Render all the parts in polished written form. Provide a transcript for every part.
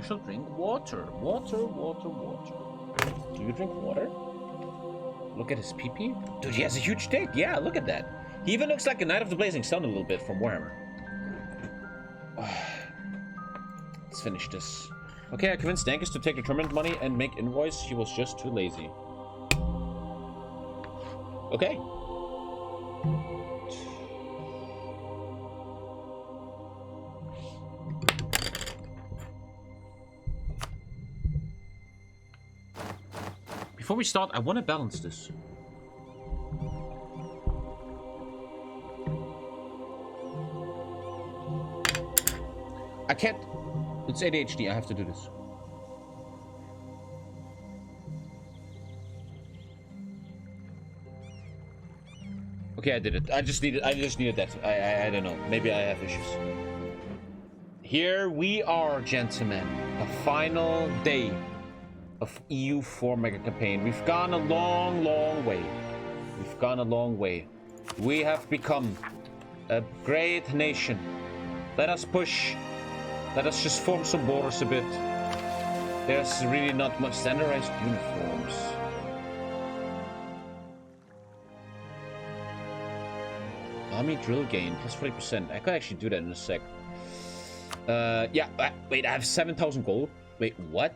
shall drink water. Water, water, water. Do you drink water? Look at his pee-pee. Dude, he has a huge dick. Yeah, look at that. He even looks like a Knight of the Blazing Sun a little bit from Warhammer. Let's finish this. Okay, I convinced Dankus to take the tournament money and make invoice. He was just too lazy. Okay. Before we start, I want to balance this. I can't. It's ADHD. I have to do this. Okay, I did it. I just needed that. I don't know. Maybe I have issues. Here we are, gentlemen. The final day of EU4 mega campaign. We've gone a long, long way. We've gone a long way. We have become a great nation. Let us push. Let us just form some borders a bit. There's really not much standardized uniforms. Army drill gain plus 40%. I could actually do that in a sec. Yeah. Wait, I have 7,000 gold. Wait, what?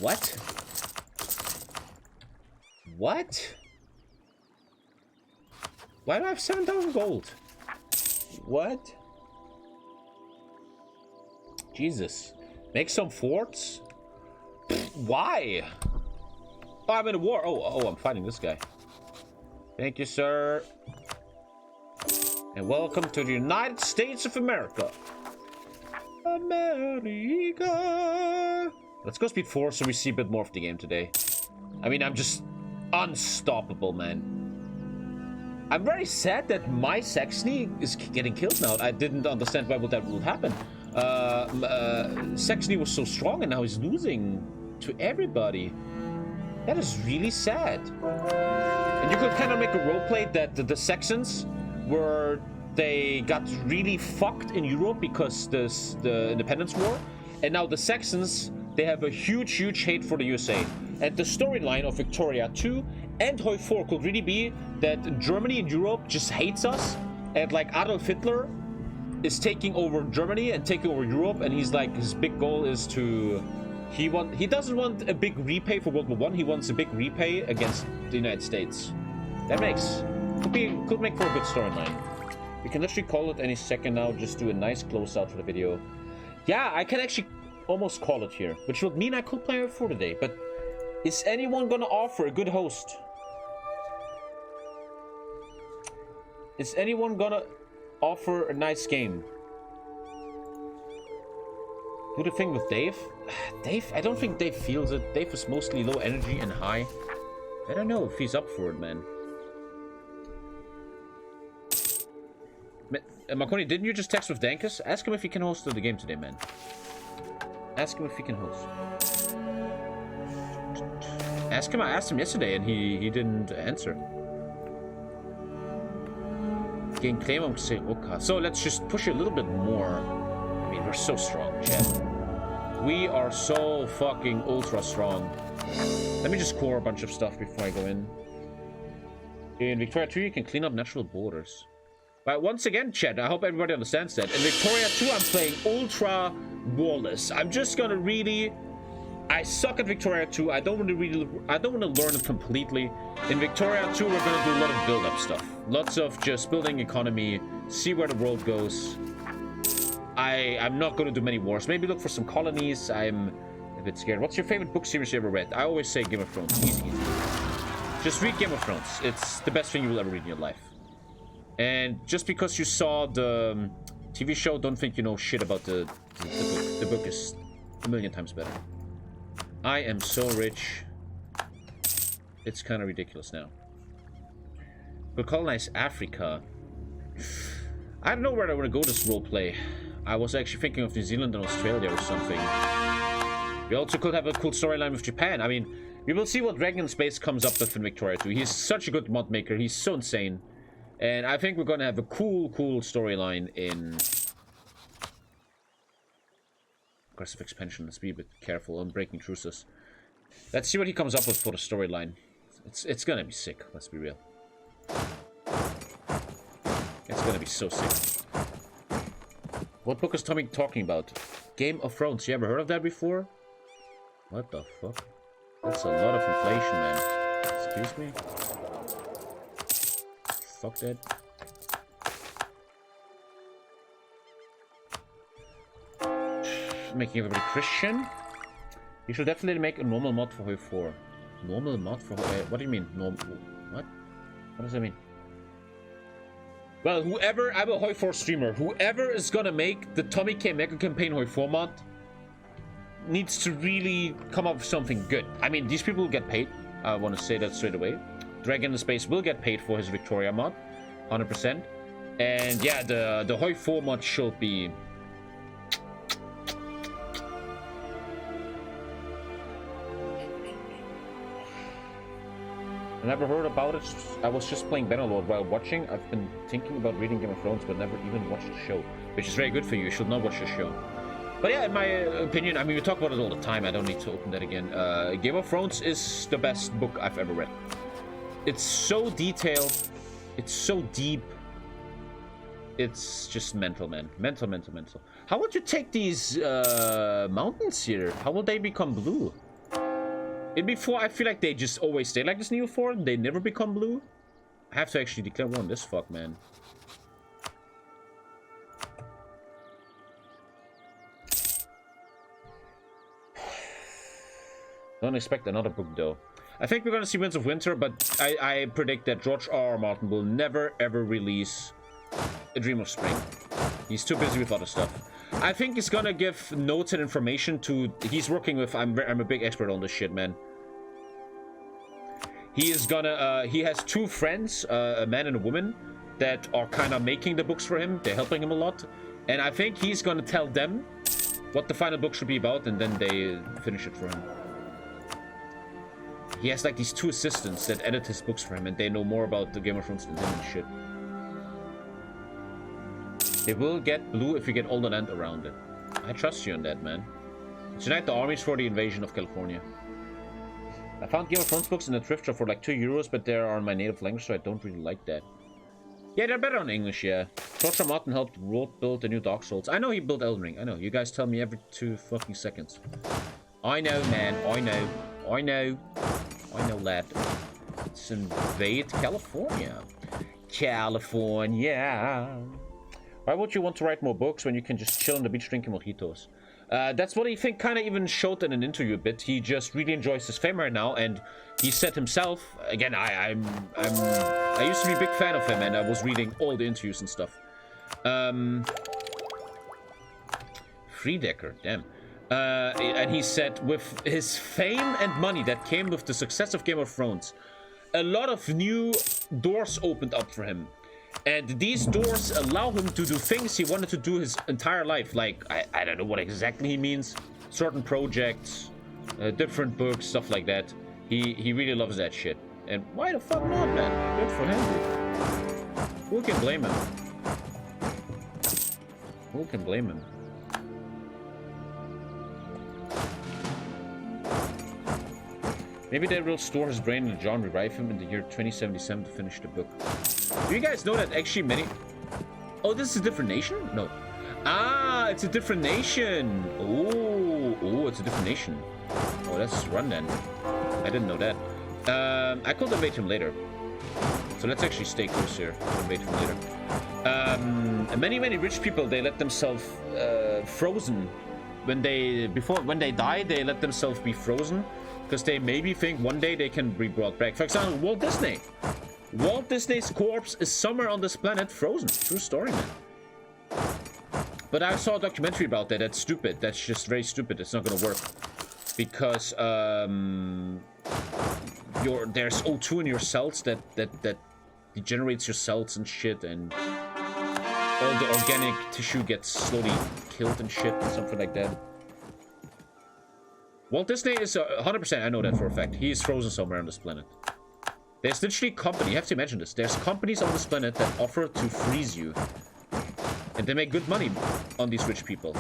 What? What? Why do I have 7,000 gold? What? Jesus. Make some forts? Why? Oh, I'm in a war. Oh, I'm fighting this guy. Thank you, sir. And welcome to the United States of America. America. Let's go speed 4 so we see a bit more of the game today. I mean, I'm just unstoppable, man. I'm very sad that my Saxony is getting killed now. I didn't understand why that would happen. Saxony was so strong and now he's losing to everybody. That is really sad. And you could kind of make a roleplay that the Saxons they got really fucked in Europe because the Independence War, and now the Saxons, they have a huge hate for the USA. And the storyline of Victoria 2 and EU4 could really be that Germany and Europe just hates us, and like Adolf Hitler is taking over Germany and taking over Europe, and he's like, his big goal is to he doesn't want a big repay for World War I, he wants a big repay against the United States. That could make for a good storyline. We can literally call it any second now, just do a nice closeout for the video. Yeah, I can actually almost call it here, which would mean I could play EU4 today, but is anyone gonna offer a good host? Is anyone gonna offer a nice game? Do the thing with Dave? Dave, I don't think Dave feels it. Dave is mostly low energy and high. I don't know if he's up for it, man. Marconi, didn't you just text with Dankus? Ask him if he can host the game today, man. Ask him if he can host. Ask him. I asked him yesterday and he didn't answer. Gegen Claim so let's just push it a little bit more. I mean, we're so strong, chat. We are so fucking ultra strong. Let me just core a bunch of stuff before I go in. In Victoria 2, you can clean up natural borders. But once again, chat, I hope everybody understands that. In Victoria 2, I'm playing ultra warless. I'm just gonna really... I suck at Victoria 2. I don't want to learn it completely. In Victoria 2, we're gonna do a lot of build-up stuff. Lots of just building economy, see where the world goes. I'm not gonna do many wars. Maybe look for some colonies. I'm a bit scared. What's your favorite book series you ever read? I always say Game of Thrones. Easy. Just read Game of Thrones. It's the best thing you will ever read in your life. And just because you saw the TV show, don't think you know shit about the book. The book is a million times better. I am so rich. It's kind of ridiculous now. We'll colonize Africa. I don't know where I want to go this roleplay. I was actually thinking of New Zealand and Australia or something. We also could have a cool storyline with Japan. I mean, we will see what Dragon in Space comes up with in Victoria 2. He's such a good mod maker. He's so insane. And I think we're going to have a cool storyline in aggressive expansion. Let's be a bit careful on breaking truces. Let's see what he comes up with for the storyline. It's gonna be sick, let's be real. It's gonna be so sick. What book is Tommy talking about? Game of Thrones. You ever heard of that before? What the fuck? That's a lot of inflation, man. Excuse me? Fuck that. Making everybody Christian? You should definitely make a normal mod for EU4. Normal mod for... what do you mean? Normal... What? What does that mean? Well, whoever... I'm a EU4 streamer. Whoever is gonna make the Tommy K Mega Campaign EU4 mod needs to really come up with something good. I mean, these people will get paid. I want to say that straight away. Dragon in Space will get paid for his Victoria mod. 100%. And yeah, the EU4 mod should be... I never heard about it. I was just playing Bannerlord while watching. I've been thinking about reading Game of Thrones, but never even watched the show. Which is very good for you. You should not watch the show. But yeah, in my opinion, I mean, we talk about it all the time. I don't need to open that again. Game of Thrones is the best book I've ever read. It's so detailed. It's so deep. It's just mental, man. Mental. How would you take these mountains here? How will they become blue? In before, I feel like they just always stay like this in EU4. They never become blue. I have to actually declare war on this fuck, man. Don't expect another book, though. I think we're gonna see Winds of Winter, but I predict that George R.R. Martin will never, ever release A Dream of Spring. He's too busy with other stuff. I think he's gonna give notes and information to... He's working with... I'm a big expert on this shit, man. He is gonna... he has two friends, a man and a woman, that are kind of making the books for him. They're helping him a lot. And I think he's gonna tell them what the final book should be about, and then they finish it for him. He has like these two assistants that edit his books for him, and they know more about the Game of Thrones than him and shit. It will get blue if you get all the land around it. I trust you on that, man. Unite the armies for the invasion of California. I found Game of Thrones books in the thrift shop for like €2, but they are in my native language, so I don't really like that. Yeah, they're better on English, yeah. George R. Martin helped world build the new Dark Souls. I know he built Elden Ring. I know. You guys tell me every 2 fucking seconds. I know, man. I know. I know. I know that. Let's invade California. California. Why would you want to write more books when you can just chill on the beach drinking mojitos? That's what I think kind of even showed in an interview a bit. He just really enjoys his fame right now, and he said himself, again, I used to be a big fan of him, and I was reading all the interviews and stuff. Friedecker, damn. And he said with his fame and money that came with the success of Game of Thrones, a lot of new doors opened up for him. And these doors allow him to do things he wanted to do his entire life. Like, I don't know what exactly he means. Certain projects, different books, stuff like that. He really loves that shit. And why the fuck not, man? Good for him, dude. Who can blame him? Who can blame him? Maybe they will store his brain in a jar and revive him in the year 2077 to finish the book. Do you guys know that actually many... Oh, this is a different nation? No. Ah, it's a different nation. Oh, it's a different nation. Oh, let's run then. I didn't know that. I could invade him later. So let's actually stay close here. Invade him later. Many rich people, they let themselves frozen. When they die, they let themselves be frozen. Because they maybe think one day they can be brought back. For example, Walt Disney. Walt Disney's corpse is somewhere on this planet frozen. True story, man. But I saw a documentary about that. That's stupid. That's just very stupid. It's not gonna work. Because there's O2 in your cells that degenerates your cells and shit, and all the organic tissue gets slowly killed and shit, something like that. Walt Disney is 100%, I know that for a fact. He is frozen somewhere on this planet. There's literally company, you have to imagine this. There's companies on this planet that offer to freeze you. And they make good money on these rich people.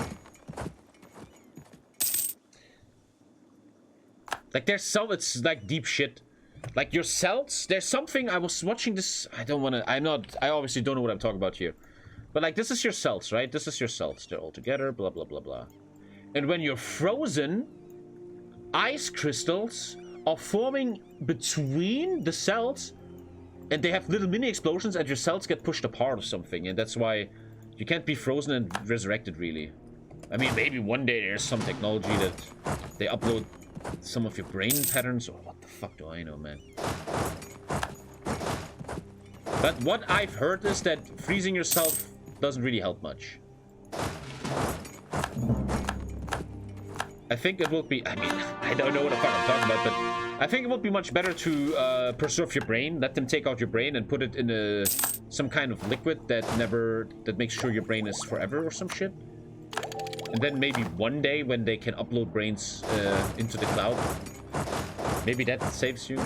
Like, there's some, it's like deep shit. Like, your cells, there's something, I was watching this, I obviously don't know what I'm talking about here. But, like, this is your cells, right? This is your cells. They're all together, blah, blah, blah, blah. And when you're frozen, ice crystals are forming between the cells, and they have little mini explosions, and your cells get pushed apart or something. And that's why you can't be frozen and resurrected, really. I mean, maybe one day there's some technology that they upload some of your brain patterns, or what the fuck do I know, man. But what I've heard is that freezing yourself doesn't really help much. I think it will be, I mean, I don't know what the fuck I'm talking about, but I think it would be much better to preserve your brain, let them take out your brain and put it in some kind of liquid that makes sure your brain is forever or some shit. And then maybe one day when they can upload brains into the cloud, maybe that saves you.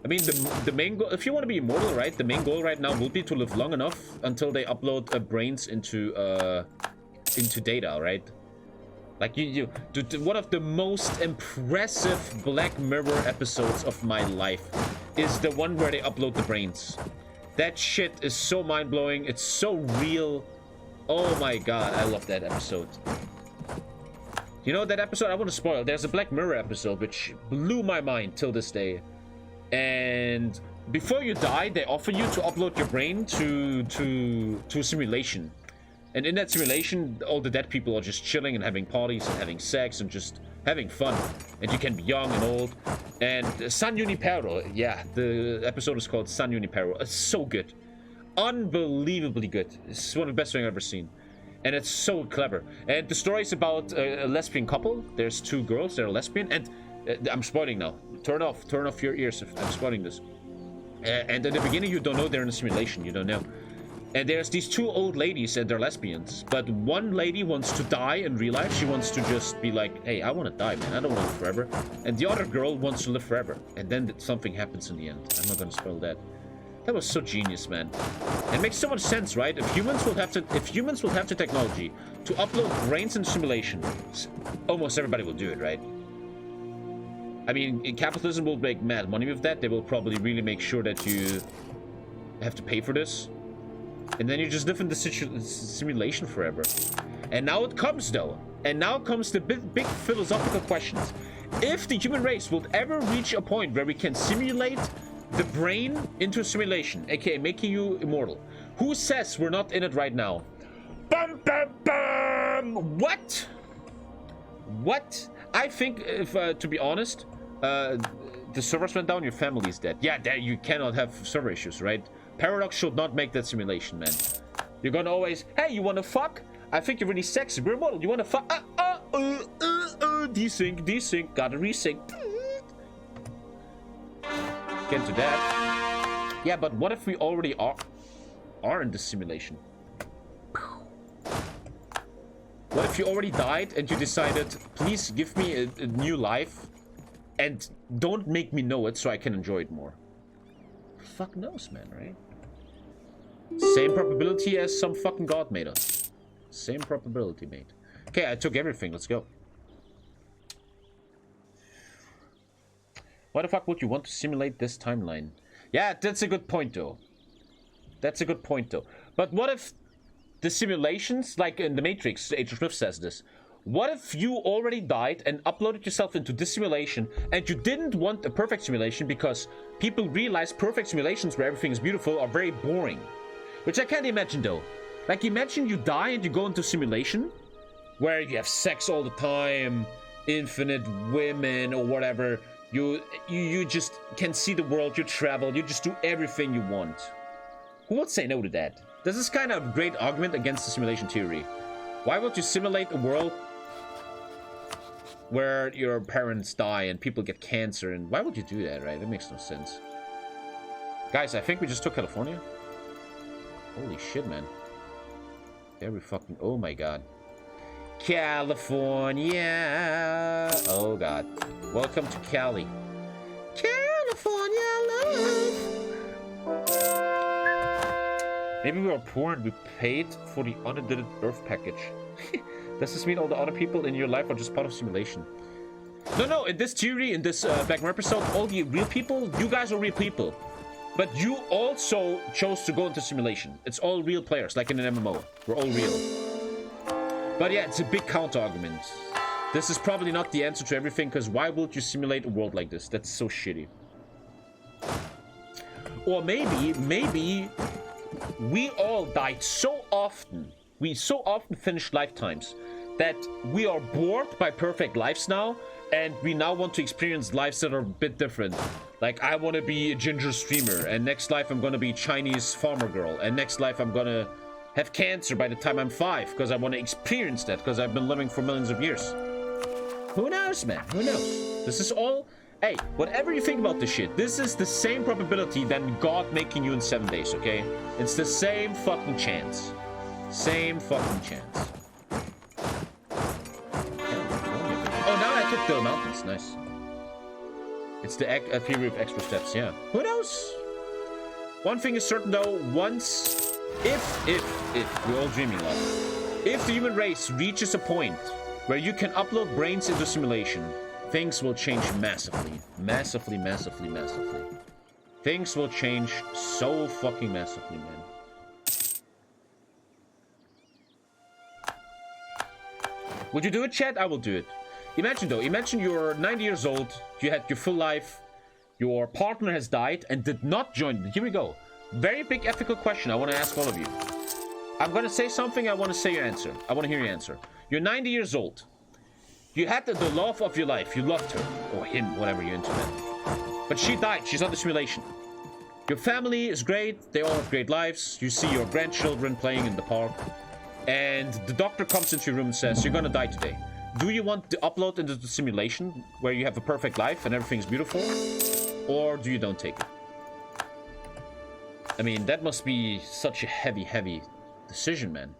I mean, the main goal, if you want to be immortal, right? The main goal right now will be to live long enough until they upload brains into data, right? Like one of the most impressive Black Mirror episodes of my life is the one where they upload the brains. That shit is so mind-blowing. It's so real. Oh my god, I love that episode. You know that episode? I want to spoil. There's a Black Mirror episode which blew my mind till this day. And before you die, they offer you to upload your brain to a simulation. And in that simulation, all the dead people are just chilling and having parties and having sex and just having fun. And you can be young and old. And San Junipero, yeah, the episode is called San Junipero. It's so good. Unbelievably good. It's one of the best things I've ever seen. And it's so clever. And the story is about a lesbian couple. There's two girls, they're lesbian. And I'm spoiling now. Turn off your ears if I'm spoiling this. And in the beginning, you don't know they're in a simulation. You don't know. And there's these two old ladies and they're lesbians. But one lady wants to die in real life. She wants to just be like, hey, I want to die, man. I don't want to live forever. And the other girl wants to live forever. And then something happens in the end. I'm not going to spoil that. That was so genius, man. It makes so much sense, right? If humans will have the technology to upload brains in simulation, almost everybody will do it, right? I mean, capitalism will make mad money with that. They will probably really make sure that you have to pay for this. And then you just live in the simulation forever. And now it comes, though. And now comes the big philosophical questions. If the human race will ever reach a point where we can simulate the brain into a simulation, aka making you immortal, who says we're not in it right now? Bum, bum, bum! What? What? I think, if to be honest, the servers went down, your family's dead. Yeah, there you cannot have server issues, right? Paradox should not make that simulation, man. You're gonna always, hey, you wanna fuck? I think you're really sexy. We're immortal. You wanna fuck? Desync. Gotta resync. Get to that. Yeah, but what if we already are in the simulation? What if you already died and you decided, please give me a new life and don't make me know it so I can enjoy it more? Fuck knows, man, right? Same probability as some fucking god made us. Same probability, mate. Okay, I took everything. Let's go. Why the fuck would you want to simulate this timeline? Yeah, that's a good point, though. That's a good point, though. But what if the simulations, like in the Matrix, Agent Smith says this. What if you already died and uploaded yourself into this simulation and you didn't want a perfect simulation because people realize perfect simulations where everything is beautiful are very boring? Which I can't imagine, though. Like, imagine you die and you go into simulation where you have sex all the time, infinite women or whatever. You just can see the world, you travel, you just do everything you want. Who would say no to that? This is kind of a great argument against the simulation theory. Why would you simulate a world where your parents die and people get cancer? And why would you do that, right? That makes no sense. Guys, I think we just took California. Holy shit, man. Very fucking... Oh my god. California. Oh god. Welcome to Cali. California love. Maybe we are poor and we paid for the unedited Earth package. Does this mean all the other people in your life are just part of simulation? No, in this theory, in this Black Mirror episode, all the real people, you guys are real people. But you also chose to go into simulation. It's all real players, like in an MMO. We're all real. But yeah, it's a big counter-argument. This is probably not the answer to everything, because why would you simulate a world like this? That's so shitty. Or maybe we all died so often. We so often finished lifetimes that we are bored by perfect lives now, and we now want to experience lives that are a bit different. Like, I want to be a ginger streamer, and next life I'm going to be Chinese farmer girl, and next life I'm going to have cancer by the time I'm 5, because I want to experience that, because I've been living for millions of years. Who knows, man? Who knows? This is all... Hey, whatever you think about this shit, this is the same probability than God making you in 7 days, okay? It's the same fucking chance. Same fucking chance. Oh, now I took the mountains. Nice. It's the theory of extra steps, yeah. Who knows? One thing is certain, though. Once... If we're all dreaming of, if the human race reaches a point where you can upload brains into simulation, things will change massively. Massively. Things will change so fucking massively, man. Would you do it, chat? I will do it. Imagine, though. Imagine you're 90 years old, you had your full life, your partner has died and did not join. Here we go. Very big ethical question I want to ask all of you. I'm going to say something, I want to say your answer. I want to hear your answer. You're 90 years old. You had the love of your life. You loved her. Or him, whatever you're into. But she died. She's on the simulation. Your family is great. They all have great lives. You see your grandchildren playing in the park. And the doctor comes into your room and says, you're going to die today. Do you want to upload into the simulation where you have a perfect life and everything's beautiful? Or do you don't take it? I mean, that must be such a heavy decision, man.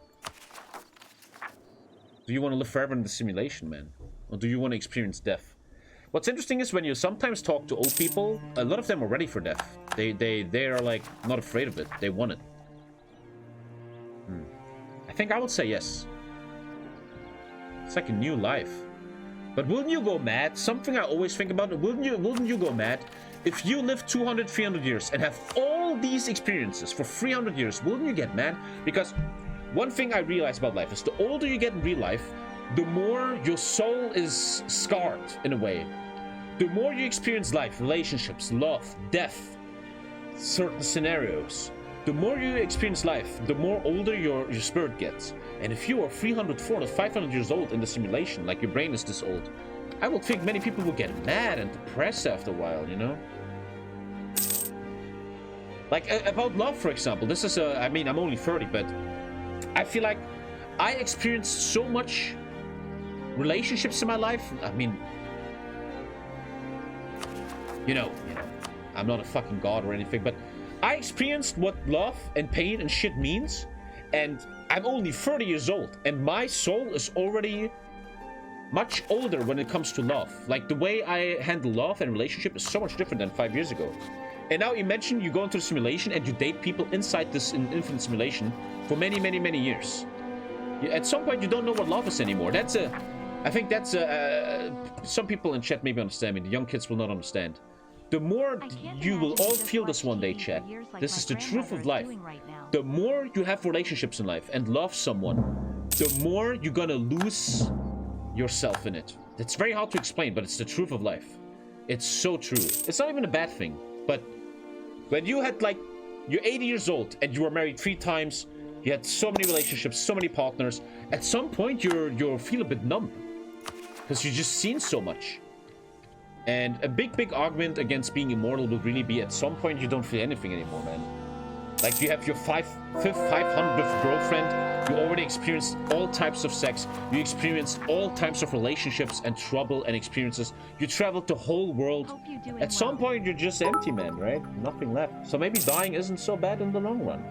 Do you want to live forever in the simulation, man? Or do you want to experience death? What's interesting is when you sometimes talk to old people, a lot of them are ready for death. They are like not afraid of it. They want it. I think I would say yes. It's like a new life. But wouldn't you go mad? Something I always think about, wouldn't you go mad if you live 200, 300 years and have all these experiences for 300 years? Wouldn't you get mad? Because one thing I realize about life is the older you get in real life, the more your soul is scarred in a way. The more you experience life, relationships, love, death, certain scenarios, the more you experience life, the more older your spirit gets. And if you are 300, 400, 500 years old in the simulation, like your brain is this old, I would think many people will get mad and depressed after a while, you know? Like, about love, for example. This is I mean, I'm only 30, but I feel like I experienced so much relationships in my life. I mean, you know, I'm not a fucking god or anything, but I experienced what love and pain and shit means, and I'm only 30 years old, and my soul is already much older when it comes to love. Like, the way I handle love and relationship is so much different than 5 years ago. And now imagine you go into the simulation and you date people inside this infinite simulation for many, many, many years. At some point, you don't know what love is anymore. I think that's some people in chat maybe understand me. The young kids will not understand. The more you will all feel this one day, chat. This is the truth of life. The more you have relationships in life and love someone, the more you're gonna lose yourself in it. It's very hard to explain, but it's the truth of life. It's so true. It's not even a bad thing, but when you had, like, you're 80 years old and you were married 3 times, you had so many relationships, so many partners, at some point you'll feel a bit numb because you've just seen so much. And a big argument against being immortal would really be at some point you don't feel anything anymore, man. Like, you have your 500th girlfriend, you already experienced all types of sex, you experienced all types of relationships and trouble and experiences, you traveled the whole world. At some point you're just empty, man, right? Nothing left. So maybe dying isn't so bad in the long run.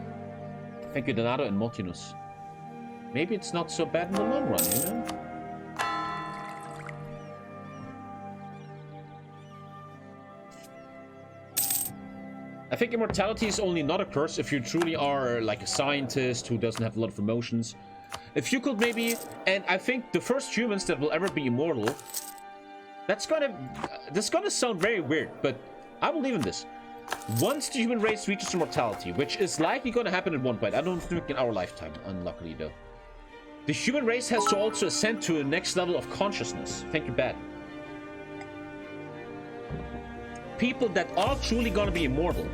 Thank you, Donato and Multinus. Maybe it's not so bad in the long run, you know? I think immortality is only not a curse if you truly are like a scientist who doesn't have a lot of emotions. If you could maybe, and I think the first humans that will ever be immortal That's gonna sound very weird, but I believe in this. Once the human race reaches immortality, which is likely gonna happen at one point, I don't think in our lifetime, unluckily though. The human race has to also ascend to a next level of consciousness. Thank you, Bad. People that are truly gonna be immortal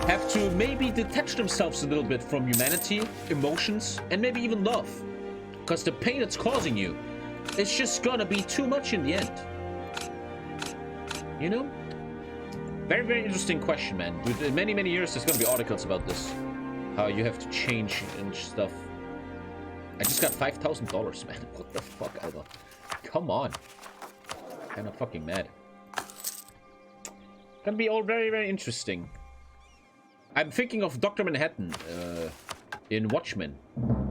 have to maybe detach themselves a little bit from humanity, emotions, and maybe even love. Because the pain it's causing you, it's just gonna be too much in the end. You know? Very, very interesting question, man. In many, many years, there's gonna be articles about this. How you have to change and stuff. I just got $5,000, man. What the fuck, Alba? Come on. Kinda fucking mad. Gonna be all very, very interesting. I'm thinking of Dr. Manhattan in Watchmen,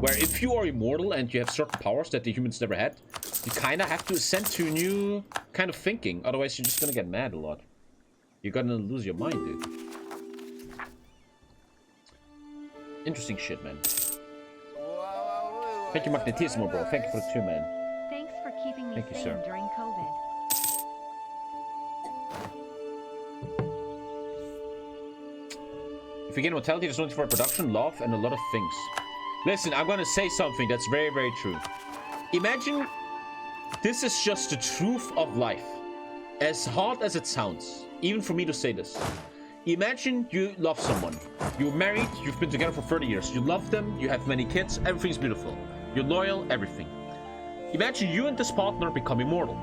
where if you are immortal and you have certain powers that the humans never had, you kind of have to ascend to a new kind of thinking. Otherwise, you're just gonna get mad a lot. You're gonna lose your mind, dude. Interesting shit, man. Thank you, Magnetismo, bro. Thank you for the 2, man. Thanks for keeping me Thank you, sane sir. during COVID. If you gain mortality, there's no for production, love, and a lot of things. Listen, I'm gonna say something that's very, very true. Imagine this is just the truth of life. As hard as it sounds, even for me to say this. Imagine you love someone. You're married, you've been together for 30 years. You love them, you have many kids, everything's beautiful. You're loyal, everything. Imagine you and this partner become immortal.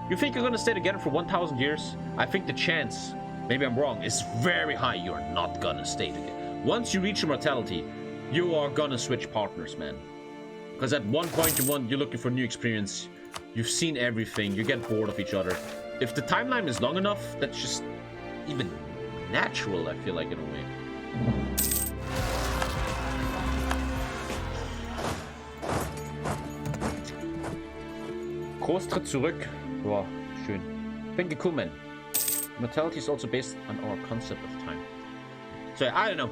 You think you're gonna stay together for 1,000 years? I think the chance, maybe I'm wrong, is very high you're not gonna stay together. Once you reach immortality, you are gonna switch partners, man. Because at one point you're looking for new experience. You've seen everything, you get bored of each other. If the timeline is long enough, that's just even natural, I feel like, in a way. Großtritt zurück. Wow, schön. Thank you, cool, man. Mortality is also based on our concept of time. So, I don't know.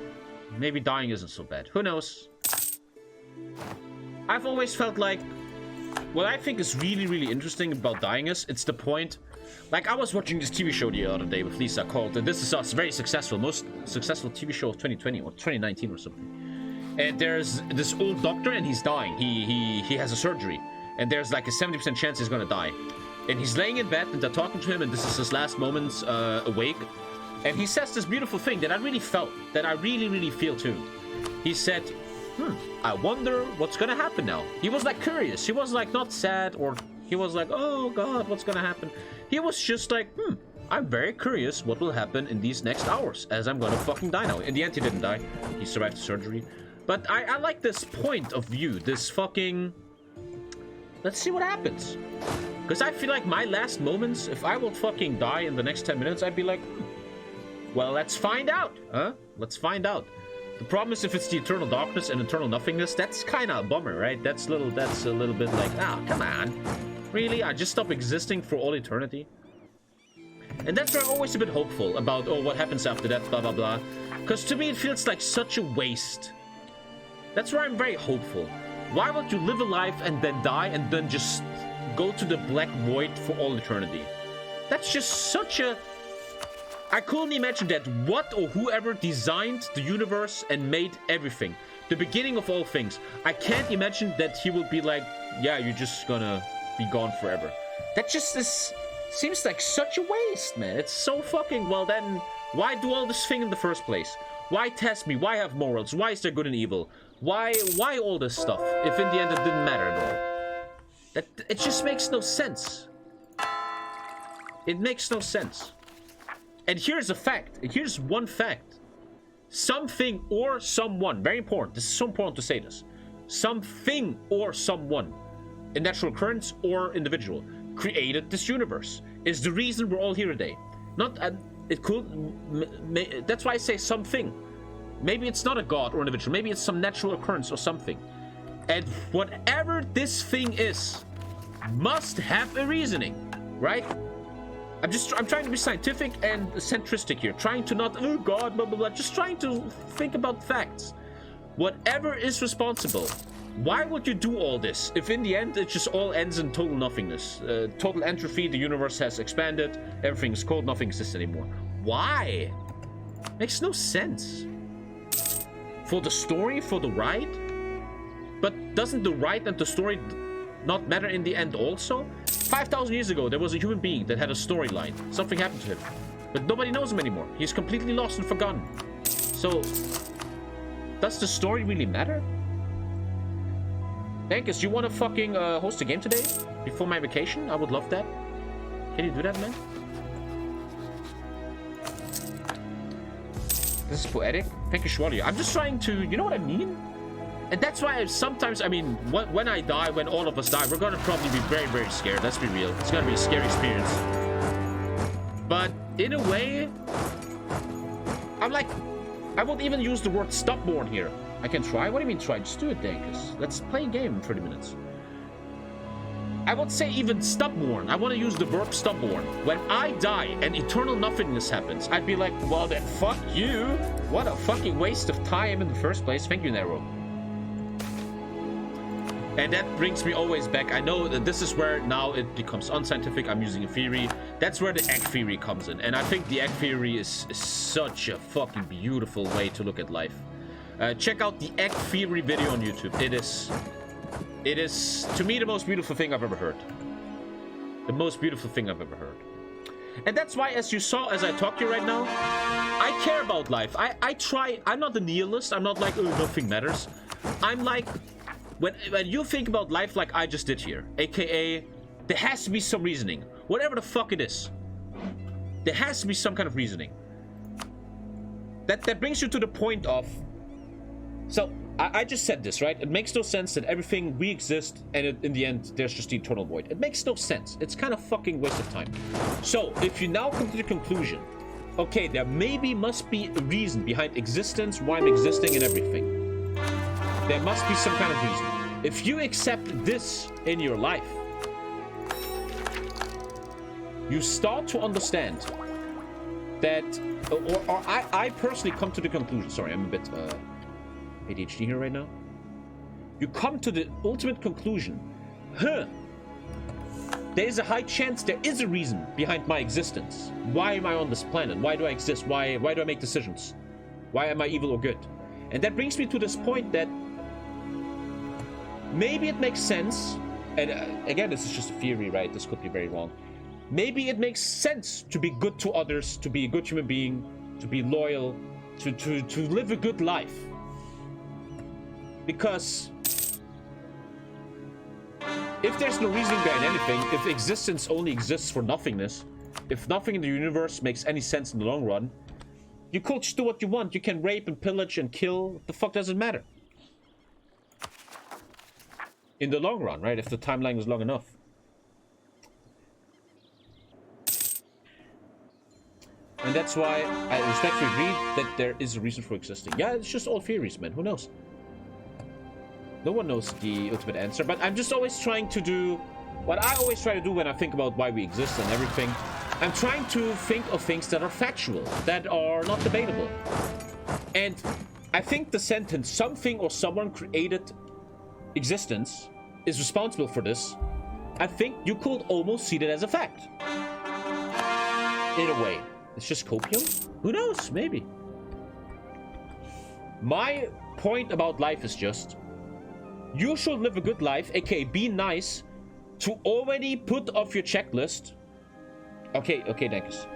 Maybe dying isn't so bad. Who knows? I've always felt like what I think is really, really interesting about dying is it's the point. Like, I was watching this TV show the other day with Lisa called This Is Us, very successful, most successful TV show of 2020 or 2019 or something. And there's this old doctor and he's dying. He has a surgery and there's like a 70% chance he's gonna die. And he's laying in bed and they're talking to him and this is his last moments awake. And he says this beautiful thing that I really felt, that I really, really feel too. He said, I wonder what's gonna happen now. He was like curious. He was like not sad or he was like, oh God, what's gonna happen? He was just like, I'm very curious what will happen in these next hours as I'm gonna fucking die now. In the end, he didn't die. He survived the surgery. But I like this point of view, this fucking, let's see what happens. Because I feel like my last moments, if I would fucking die in the next 10 minutes, I'd be like, well, let's find out, huh? Let's find out. The problem is if it's the eternal darkness and eternal nothingness, that's kind of a bummer, right? That's a little bit like, come on. Really? I just stop existing for all eternity? And that's where I'm always a bit hopeful about, oh, what happens after that, blah, blah, blah. Because to me, it feels like such a waste. That's where I'm very hopeful. Why would you live a life and then die and then just go to the black void for all eternity? That's just such a... I couldn't imagine that what or whoever designed the universe and made everything, the beginning of all things, I can't imagine that he will be like, yeah, you're just gonna be gone forever. That just seems like such a waste, man. It's so fucking, well then, why do all this thing in the first place? Why test me? Why have morals? Why is there good and evil? Why all this stuff if in the end it didn't matter at all? It just makes no sense. It makes no sense. And here's a fact. Here's one fact. Something or someone, very important. This is so important to say this. Something or someone, a natural occurrence or individual, created this universe. Is the reason we're all here today. Not, it could, that's why I say something. Maybe it's not a god or individual. Maybe it's some natural occurrence or something. And whatever this thing is, must have a reasoning, right? I'm trying to be scientific and centristic here. Trying to not, oh God, blah, blah, blah. Just trying to think about facts. Whatever is responsible Why would you do all this if in the end it just all ends in total nothingness? Total entropy, the universe has expanded, everything is cold, nothing exists anymore. Why? Makes no sense. For the story, for the ride? But doesn't the ride and the story not matter in the end also? 5,000 years ago, there was a human being that had a storyline. Something happened to him. But nobody knows him anymore. He's completely lost and forgotten. So, does the story really matter? Angus, you want to fucking host a game today? Before my vacation? I would love that. Can you do that, man? This is poetic. Thank you, Schwally. I'm just trying to... You know what I mean? And that's why sometimes, I mean, when I die, when all of us die, we're going to probably be very, very scared. Let's be real. It's going to be a scary experience. But in a way, I'm like... I won't even use the word stopborn here. I can try? What do you mean try? Just do it, Dankus. Let's play a game in 30 minutes. I won't say even stopborn. I want to use the verb stopborn. When I die and eternal nothingness happens, I'd be like, well then, fuck you. What a fucking waste of time in the first place. Thank you, Nero. And that brings me always back. I know that this is where now it becomes unscientific. I'm using a theory. That's where the egg theory comes in. And I think the egg theory is such a fucking beautiful way to look at life. Check out the egg theory video on YouTube. It is, to me, the most beautiful thing I've ever heard. The most beautiful thing I've ever heard. And that's why, as you saw, as I talk to you right now, I care about life. I try. I'm not a nihilist. I'm not like, oh, nothing matters. I'm like... When you think about life like I just did here, aka, there has to be some reasoning. Whatever the fuck it is. There has to be some kind of reasoning. That brings you to the point of... So, I just said this, right? It makes no sense that everything we exist, and in the end, there's just the eternal void. It makes no sense. It's kind of fucking waste of time. So, if you now come to the conclusion, okay, there must be a reason behind existence, why I'm existing and everything. There must be some kind of reason. If you accept this in your life, you start to understand that, or I personally come to the conclusion, sorry, I'm a bit ADHD here right now. You come to the ultimate conclusion, there is a high chance there is a reason behind my existence. Why am I on this planet? Why do I exist? Why do I make decisions? Why am I evil or good? And that brings me to this point that maybe it makes sense, and again, this is just a theory, right? This could be very wrong. Maybe it makes sense to be good to others, to be a good human being, to be loyal, to live a good life. Because if there's no reason behind anything, if existence only exists for nothingness, if nothing in the universe makes any sense in the long run, you could just do what you want. You can rape and pillage and kill. What the fuck does it matter? In the long run, right? If the timeline was long enough. And that's why I respectfully agree that there is a reason for existing. Yeah, it's just all theories, man. Who knows? No one knows the ultimate answer, but I'm just always trying to do what I always try to do when I think about why we exist and everything. I'm trying to think of things that are factual, that are not debatable. And I think the sentence, something or someone created existence, is responsible for this, I think you could almost see that as a fact. In a way. It's just copium? Who knows? Maybe. My point about life is just, you should live a good life, aka be nice, to already put off your checklist. Okay, Dankus.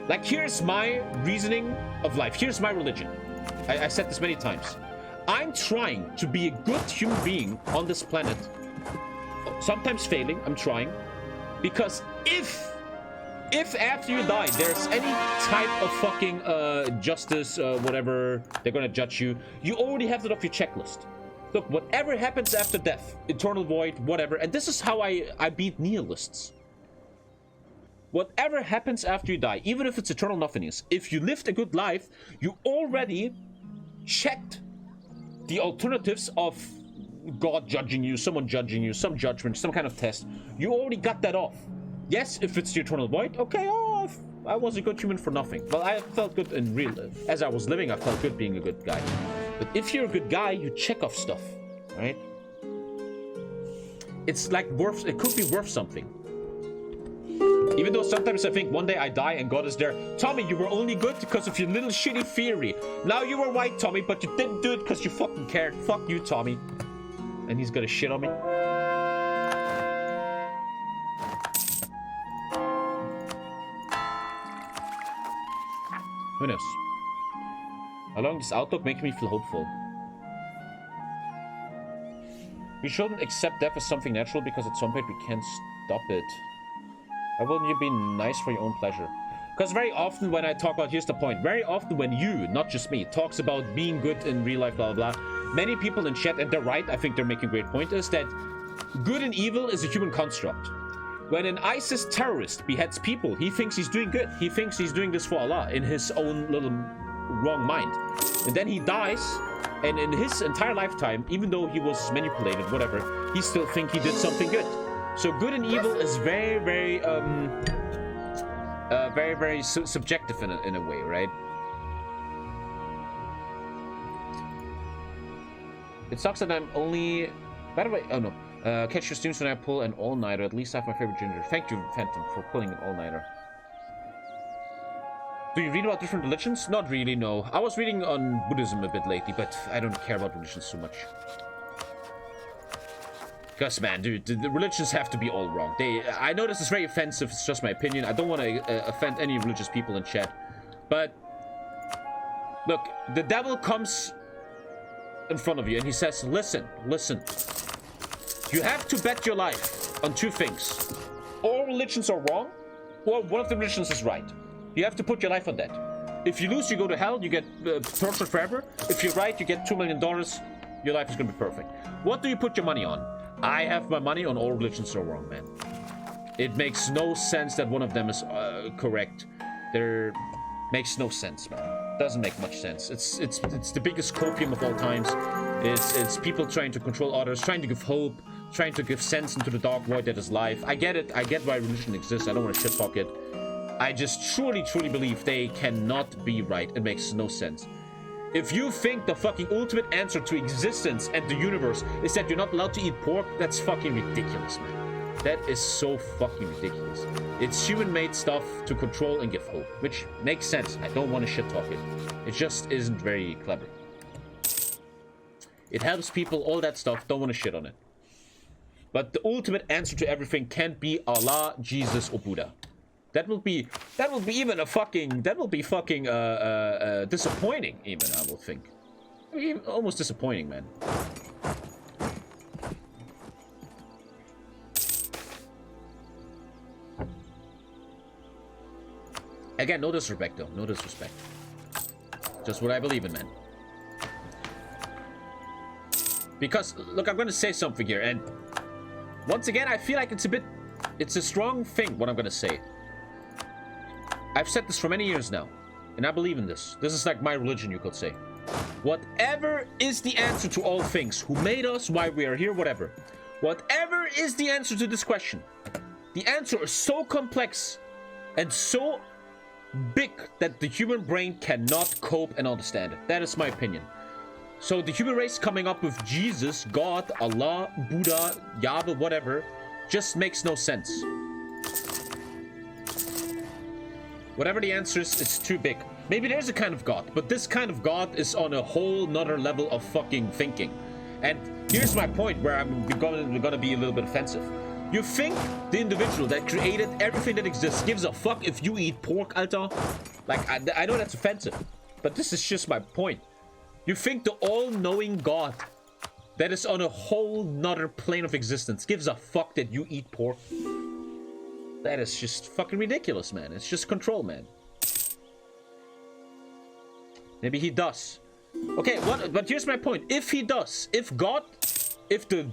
Like, here's my reasoning of life. Here's my religion. I said this many times. I'm trying to be a good human being on this planet. Sometimes failing, I'm trying. Because if after you die, there's any type of fucking justice, whatever, they're gonna judge you, you already have that off your checklist. Look, whatever happens after death, eternal void, whatever, and this is how I beat nihilists. Whatever happens after you die, even if it's eternal nothingness, if you lived a good life, you already checked the alternatives of God judging you, someone judging you, some judgment, some kind of test. You already got that off. Yes, if it's the eternal void, okay, oh, I was a good human for nothing. Well, I felt good in real, as I was living, I felt good being a good guy. But if you're a good guy, you check off stuff, right? It's like worth, it could be worth something. Even though sometimes I think one day I die and God is there. Tommy, you were only good because of your little shitty theory. Now you were right, Tommy, but you didn't do it because you fucking cared. Fuck you, Tommy. And he's gonna shit on me. Who knows? How long this outlook makes me feel hopeful. We shouldn't accept death as something natural because at some point we can't stop it. Why wouldn't you be nice for your own pleasure? Because very often when I talk about, here's the point, very often when you, not just me, talks about being good in real life, blah, blah, blah, many people in chat, and they're right, I think they're making a great point, is that good and evil is a human construct. When an ISIS terrorist beheads people, he thinks he's doing good. He thinks he's doing this for Allah in his own little wrong mind. And then he dies, and in his entire lifetime, even though he was manipulated, whatever, he still thinks he did something good. So good and evil is very, very subjective in a way, right? It sucks that I'm only... By the way, oh no. Catch your streams when I pull an all-nighter. At least I have my favorite ginger. Thank you, Phantom, for pulling an all-nighter. Do you read about different religions? Not really, no. I was reading on Buddhism a bit lately, but I don't care about religions so much. Because, man, dude, the religions have to be all wrong. I know this is very offensive. It's just my opinion. I don't want to offend any religious people in chat. But, look, the devil comes in front of you and he says, listen. You have to bet your life on two things. All religions are wrong, or one of the religions is right. You have to put your life on that. If you lose, you go to hell, you get tortured forever. If you're right, you get $2 million. Your life is going to be perfect. What do you put your money on? I have my money on all religions are wrong, man. It makes no sense that one of them is correct. There makes no sense, man. Doesn't make much sense. It's the biggest copium of all times. It's people trying to control others, trying to give hope, trying to give sense into the dark void that is life. I get it. I get why religion exists. I don't want to shit talk it. I just truly believe they cannot be right. It makes no sense. If you think the fucking ultimate answer to existence and the universe is that you're not allowed to eat pork, that's fucking ridiculous, man. That is so fucking ridiculous. It's human-made stuff to control and give hope, which makes sense. I don't want to shit talk it. It just isn't very clever. It helps people, all that stuff, don't want to shit on it. But the ultimate answer to everything can't be Allah, Jesus, or Buddha. That will be even a fucking, disappointing, even, I will think. Almost disappointing, man. Again, no disrespect, though. No disrespect. Just what I believe in, man. Because, look, I'm going to say something here, and once again, I feel like it's a strong thing, what I'm going to say. I've said this for many years now, and I believe in this. This is like my religion, you could say. Whatever is the answer to all things, who made us, why we are here, whatever. Whatever is the answer to this question, the answer is so complex and so big that the human brain cannot cope and understand it. That is my opinion. So the human race coming up with Jesus, God, Allah, Buddha, Yahweh, whatever, just makes no sense. Whatever the answer is, it's too big. Maybe there's a kind of God, but this kind of God is on a whole nother level of fucking thinking. And here's my point where we're gonna be a little bit offensive. You think the individual that created everything that exists gives a fuck if you eat pork, Alter? Like, I know that's offensive, but this is just my point. You think the all-knowing God that is on a whole nother plane of existence gives a fuck that you eat pork? That is just fucking ridiculous, man. It's just control, man. Maybe he does. Okay, but here's my point. If he does, if the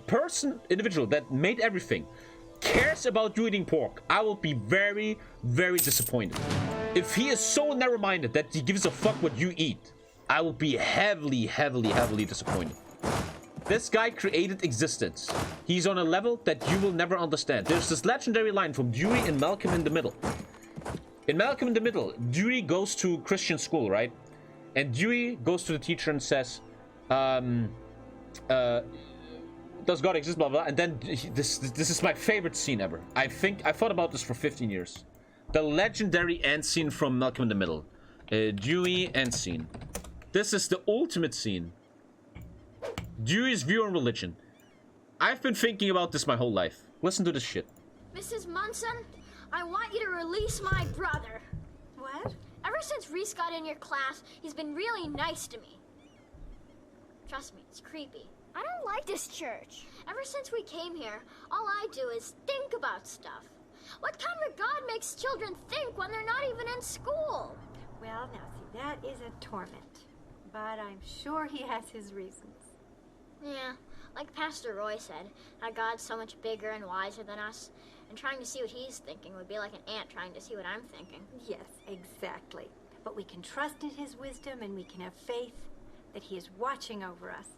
individual that made everything cares about you eating pork, I will be very, very disappointed. If he is so narrow-minded that he gives a fuck what you eat, I will be heavily disappointed. This guy created existence. He's on a level that you will never understand. There's this legendary line from Dewey in Malcolm in the Middle. In Malcolm in the Middle, Dewey goes to Christian school, right? And Dewey goes to the teacher and says, does God exist, blah, blah, and then this is my favorite scene ever. I thought about this for 15 years. The legendary end scene from Malcolm in the Middle. Dewey end scene. This is the ultimate scene. Dewey's view on religion. I've been thinking about this my whole life. Listen to this shit. Mrs. Munson, I want you to release my brother. What? Ever since Reese got in your class, he's been really nice to me. Trust me, it's creepy. I don't like this church. Ever since we came here, all I do is think about stuff. What kind of God makes children think when they're not even in school? Well, now see, that is a torment. But I'm sure he has his reasons. Yeah, like Pastor Roy said, how God's so much bigger and wiser than us, and trying to see what he's thinking would be like an ant trying to see what I'm thinking. Yes, exactly. But we can trust in his wisdom, and we can have faith that he is watching over us.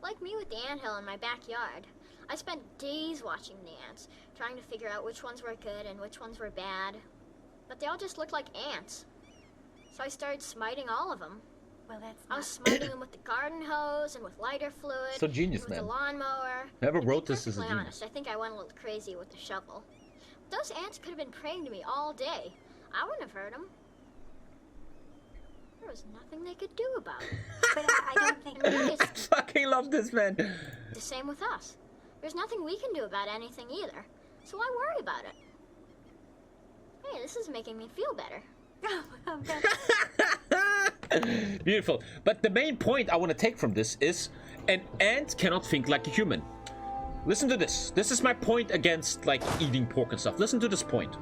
Like me with the anthill in my backyard. I spent days watching the ants, trying to figure out which ones were good and which ones were bad. But they all just looked like ants. So I started smiting all of them. Well, that's I was smiting them with the garden hose and with lighter fluid. So genius, and with man. the lawnmower. Whoever To wrote be this is a perfectly genius. honest, I think I went a little crazy with the shovel. Those ants could have been praying to me all day. I wouldn't have hurt them. There was nothing they could do about it. But I don't think... And really, I fucking love this, man. the same with us. There's nothing we can do about anything either. So why worry about it? Hey, this is making me feel better. Oh, that's... Beautiful. But the main point I want to take from this is an ant cannot think like a human. Listen to this. This is my point against like eating pork and stuff. Listen to this point.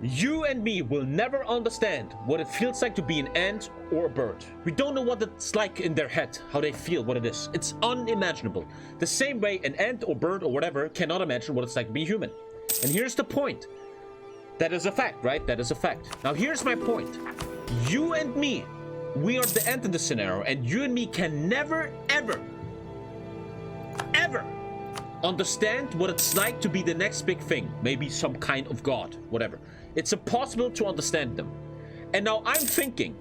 You and me will never understand what it feels like to be an ant or a bird. We don't know what it's like in their head, how they feel, what it is. It's unimaginable. The same way an ant or bird or whatever cannot imagine what it's like to be human. And here's the point. That is a fact, right? That is a fact. Now here's my point. You and me, we are the ant in this scenario, and you and me can never, ever, ever understand what it's like to be the next big thing. Maybe some kind of God, whatever. It's impossible to understand them. And now I'm thinking,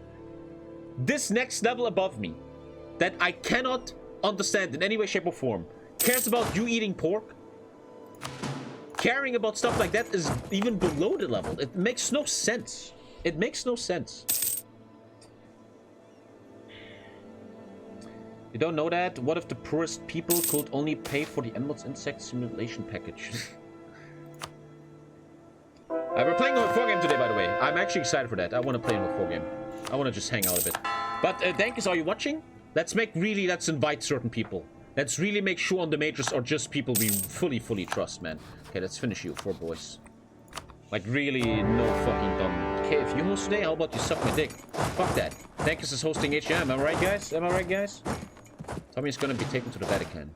this next level above me, that I cannot understand in any way, shape, or form, cares about you eating pork. Caring about stuff like that is even below the level. It makes no sense. It makes no sense. You don't know that? What if the poorest people could only pay for the Emerald's insect simulation package? We're playing a 4 game today, by the way. I'm actually excited for that. I want to play in a 4 game. I want to just hang out a bit. But thank you. Are you watching? Let's invite certain people. Let's really make sure on the majors are just people we fully trust, man. Okay, let's finish you 4 boys. Like really no fucking dumb. Okay, if you host today, how about you suck my dick? Fuck that. Thanks is hosting HM. Am I right, guys? Am I right, guys? Tommy's gonna be taken to the Vatican.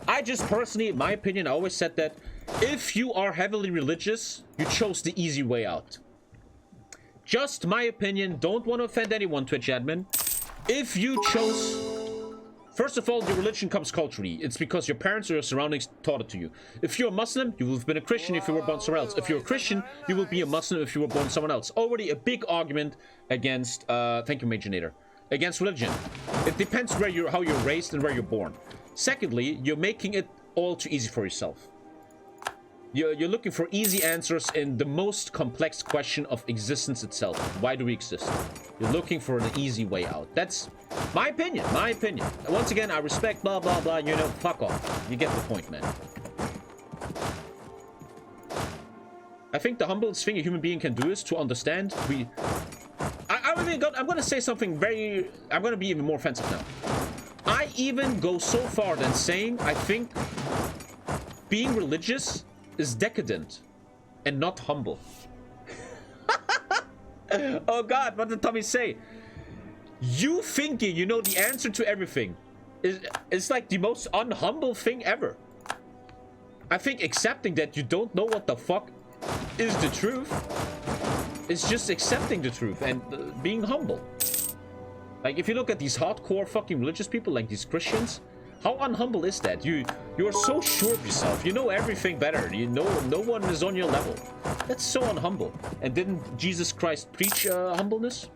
I just personally, in my opinion, I always said that if you are heavily religious, you chose the easy way out. Just my opinion. Don't want to offend anyone, Twitch admin. If you chose... First of all, your religion comes culturally. It's because your parents or your surroundings taught it to you. If you're a Muslim, you will have been a Christian if you were born somewhere else. If you're a Christian, you will be a Muslim if you were born someone else. Already a big argument against... thank you, Major against religion. It depends how you're raised and where you're born. Secondly, you're making it all too easy for yourself. You're looking for easy answers in the most complex question of existence itself. Why do we exist? You're looking for an easy way out. That's my opinion. My opinion. Once again, I respect blah, blah, blah. You know, fuck off. You get the point, man. I think the humblest thing a human being can do is to understand. I'm going to say something very... I'm going to be even more offensive now. I even go so far than saying I think being religious is decadent and not humble. Oh god, what did Tommy say? You thinking you know the answer to everything is like the most unhumble thing ever. I think accepting that you don't know what the fuck is the truth is just accepting the truth and being humble. Like if you look at these hardcore fucking religious people like these Christians, how unhumble is that? You're so sure of yourself. You know everything better. You know no one is on your level. That's so unhumble. And didn't Jesus Christ preach humbleness?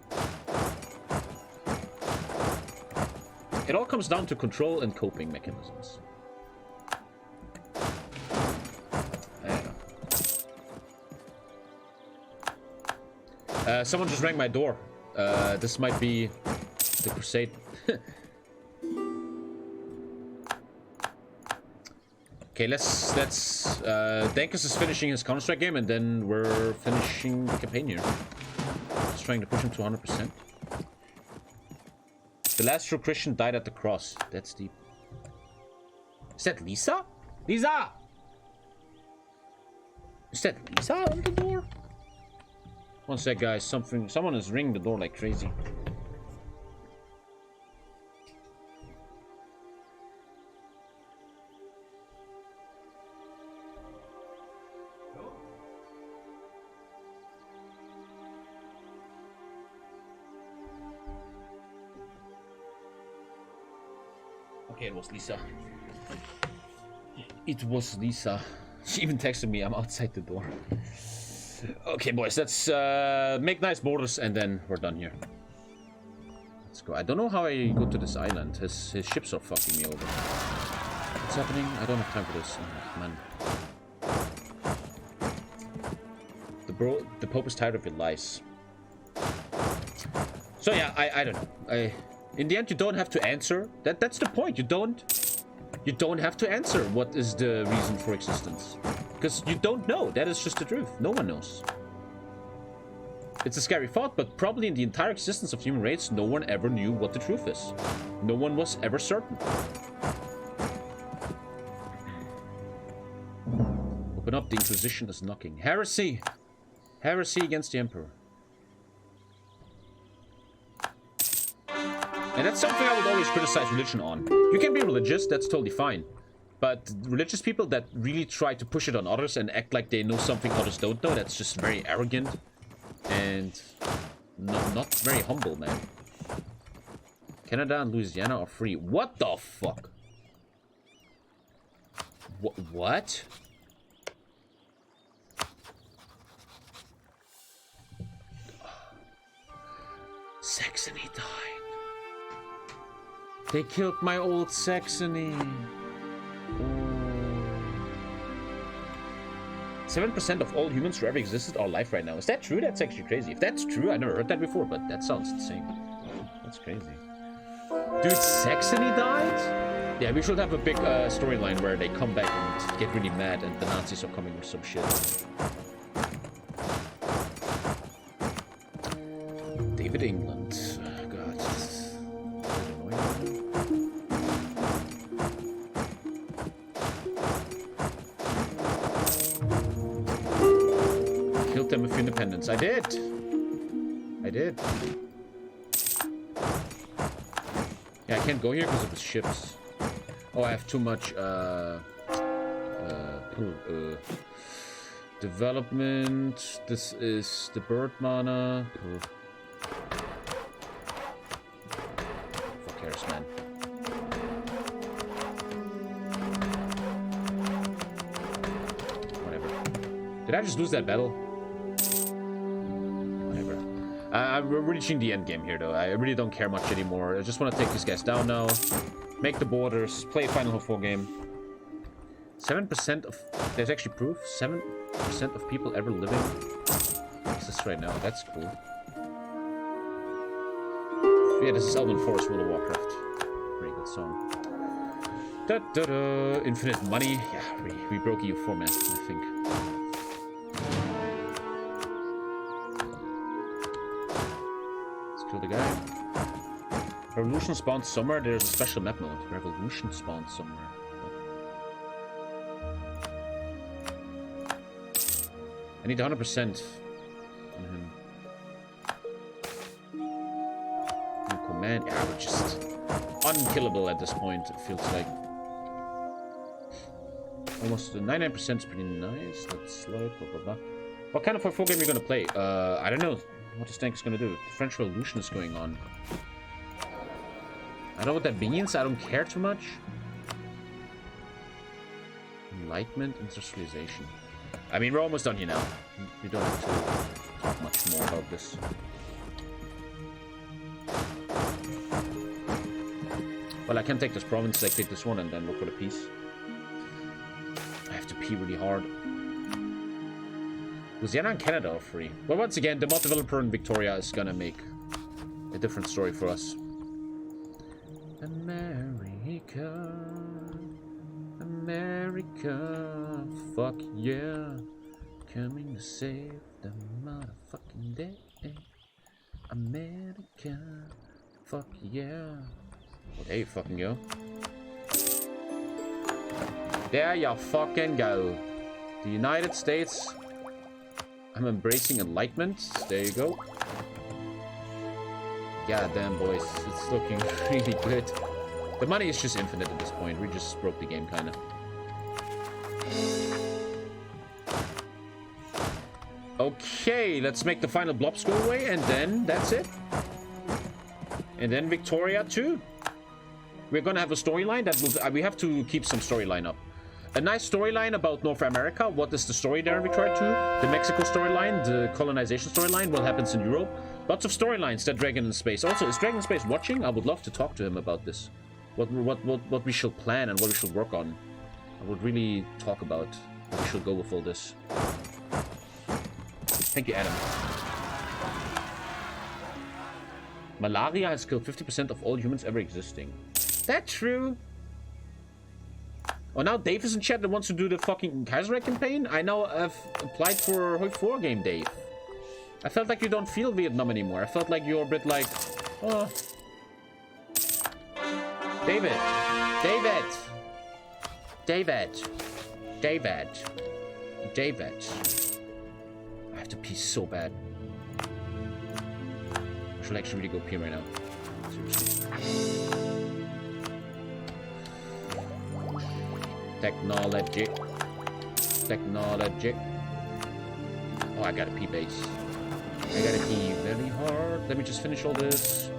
It all comes down to control and coping mechanisms. I don't know. Someone just rang my door. This might be the crusade. Okay, let's Dankus is finishing his Counter-Strike game, and then we're finishing the campaign here. Just trying to push him to 100%. The last true Christian died at the cross. That's deep. Is that Lisa? Lisa! Is that Lisa on the door? One sec, guys. Someone is ringing the door like crazy. Okay, it was Lisa. It was Lisa. She even texted me, I'm outside the door. Okay, boys, let's make nice borders and then we're done here. Let's go. I don't know how I go to this island. His ships are fucking me over. What's happening? I don't have time for this. Oh, man. The Pope is tired of your lies. So yeah, I don't know. In the end, you don't have to answer. That's the point. You don't have to answer what is the reason for existence. Because you don't know. That is just the truth. No one knows. It's a scary thought, but probably in the entire existence of human race, no one ever knew what the truth is. No one was ever certain. Open up, the Inquisition is knocking. Heresy! Heresy against the Emperor. And that's something I would always criticize religion on. You can be religious, that's totally fine. But religious people that really try to push it on others and act like they know something others don't know, that's just very arrogant. And not very humble, man. Canada and Louisiana are free. What the fuck? What? Saxony died. They killed my old Saxony. 7% of all humans who ever existed are alive right now. Is that true? That's actually crazy. If that's true, I never heard that before, but that sounds insane. That's crazy. Dude, Saxony died? Yeah, we should have a big storyline where they come back and get really mad and the Nazis are coming or some shit. David England. God. Killed them with independence. I did. Yeah, I can't go here because of the ships. Oh, I have too much development. This is the bird mana. Who cares, man? Whatever. Did I just lose that battle? Whatever. We're reaching the end game here, though. I really don't care much anymore. I just want to take these guys down now. Make the borders. Play a Final 4 game. 7% of... There's actually proof. 7% of people ever living exists right now. That's cool. Yeah, this is Elven Forest, World of Warcraft. Pretty good song. Da da da. Infinite money. Yeah, we broke EU4, man, I think. Let's kill the guy. Revolution spawns somewhere. There's a special map mode. Revolution spawns somewhere. I need 100% on him. New command. Yeah, we're just unkillable at this point, it feels like. Almost 99% is pretty nice. Let's slow it, blah, blah, blah. What kind of 4 game are you gonna play? I don't know what this tank is gonna do. The French Revolution is going on. I don't know what that means. I don't care too much. Enlightenment, industrialization. I mean, we're almost done here now. We don't have to talk much more about this. Well, I can take this province, like take this one, and then look for the peace. I have to pee really hard. Louisiana and Canada are free. Well, once again, the mod developer in Victoria is gonna make a different story for us. America, America, fuck yeah, coming to save the motherfucking day. America, fuck yeah. Well, there you fucking go. There you fucking go. The United States. I'm embracing enlightenment. There you go. God damn, boys. It's looking really good. The money is just infinite at this point. We just broke the game, kind of. Okay, let's make the final blobs go away, and then that's it. And then Victoria too. We're gonna have a storyline that will. We have to keep some storyline up. A nice storyline about North America. What is the story there, Victoria 2? The Mexico storyline, the colonization storyline, what happens in Europe. Lots of storylines that Dragon in Space. Also, is Dragon in Space watching? I would love to talk to him about this. What we should plan and what we should work on. I would really talk about how we should go with all this. Thank you, Adam. Malaria has killed 50% of all humans ever existing. That true? Oh, now Dave is in chat that wants to do the fucking Kaiserreich campaign? I know I've applied for EU4 game, Dave. I felt like you don't feel Vietnam anymore. I felt like you're a bit like... Oh. David. David. David. David. David. I have to pee so bad. I should actually really go pee right now. Seriously. Technology. Technology. Oh, I gotta pee base. I gotta pee very hard. Let me just finish all this.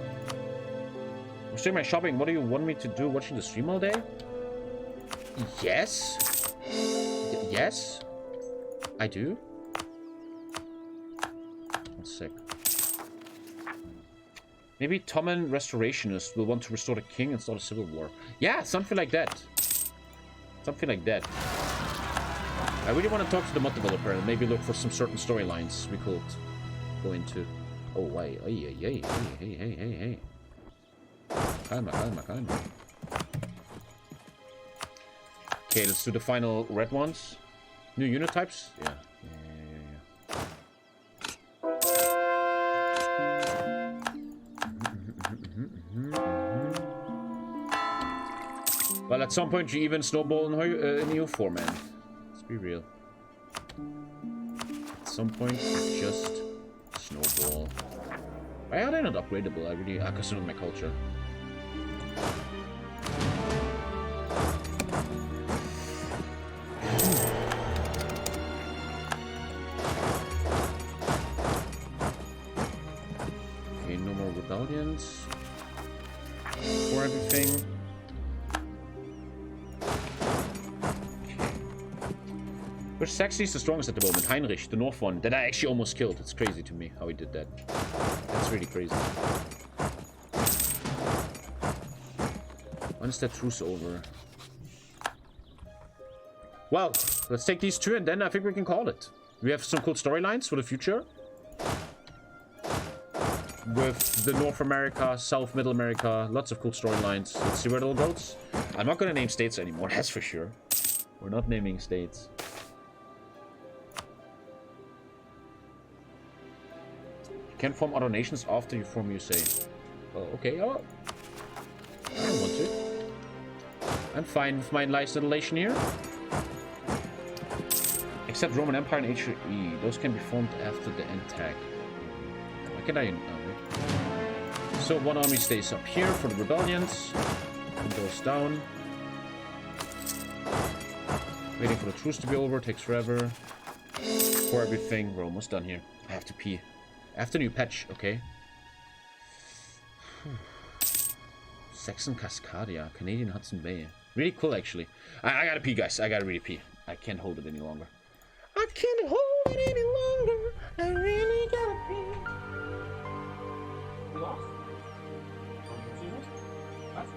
I'm still my shopping. What do you want me to do? Watching the stream all day? Yes. Yes. I do. One sec. Maybe Tommen Restorationist will want to restore the king and start a civil war. Yeah, something like that. Something like that. I really want to talk to the mod developer and maybe look for some certain storylines we could go into. Oh, wait. Hey. Calma. Okay, let's do the final red ones. New unit types? Yeah. Well, at some point you even snowball in EU4, man. Let's be real. At some point you just snowball. Why are they not upgradable? I consider my culture. Okay, no more rebellions. For everything. Which Saxony is the strongest at the moment? Heinrich, the north one, that I actually almost killed. It's crazy to me how he did that. That's really crazy. When is that truce over? Well, let's take these two and then I think we can call it. We have some cool storylines for the future. With the North America, South Middle America, lots of cool storylines. Let's see where it all goes. I'm not gonna name states anymore, that's for sure. We're not naming states. Can form other nations after you form USA. Oh, okay. Oh, I don't want to. I'm fine with my nice little nation here. Except Roman Empire and HE. Those can be formed after the end tag. Why can I? Oh, so one army stays up here for the rebellions. One goes down. Waiting for the truce to be over. Takes forever. For everything. We're almost done here. I have to pee. After new patch, okay. Saxon Cascadia, Canadian Hudson Bay. Really cool, actually. I gotta pee, guys. I gotta really pee. I can't hold it any longer. I can't hold it any longer. I really gotta pee. We lost? What?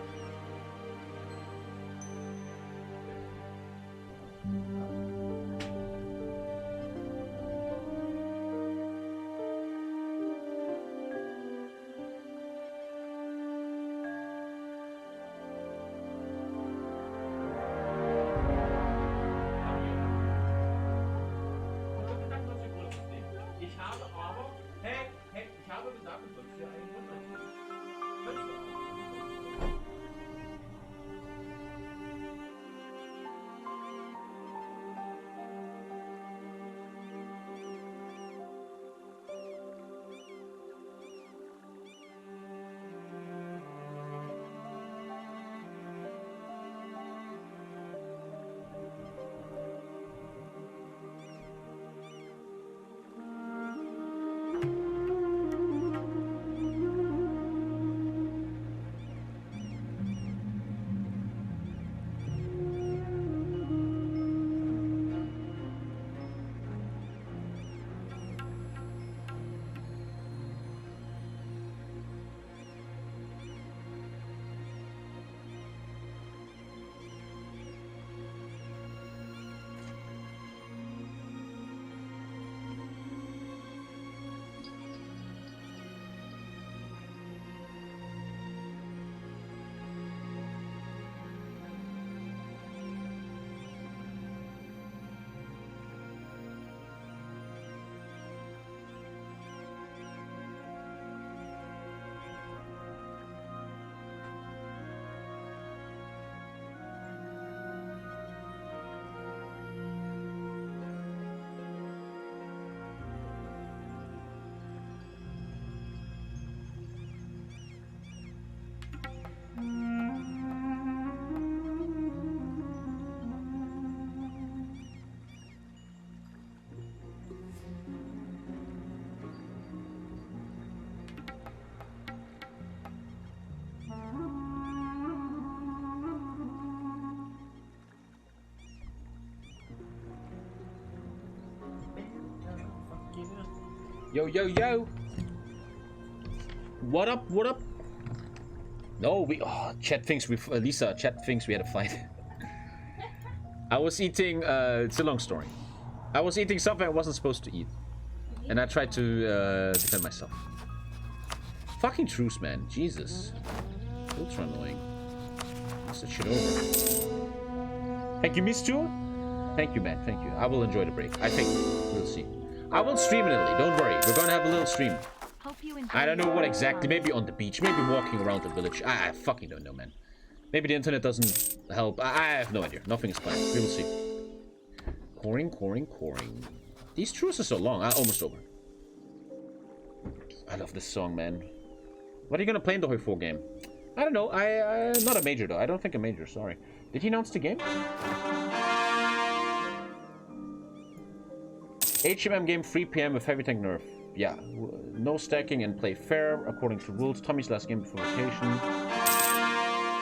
Yo, yo, yo. What up? What up? No, Chat thinks Lisa, Chat thinks we had a fight. I was eating, it's a long story. I was eating something I wasn't supposed to eat. And I tried to defend myself. Fucking truce, man. Jesus. Ultra annoying. What's that shit over? Thank you, Miss Two. Thank you, man. Thank you. I will enjoy the break. I think. We'll see. I will stream in Italy. Don't worry. We're gonna have a little stream. Hope you enjoy. I don't know what exactly. Maybe on the beach. Maybe walking around the village. I fucking don't know, man. Maybe the internet doesn't help. I have no idea. Nothing is planned. We will see. Coring, coring, coring. These truces are so long. Almost over. I love this song, man. What are you gonna play in the EU4 game? I don't know. Not a major though. I don't think a major. Sorry. Did he announce the game? HMM game 3 PM with heavy tank nerf. Yeah. No stacking and play fair according to rules. Tommy's last game before vacation.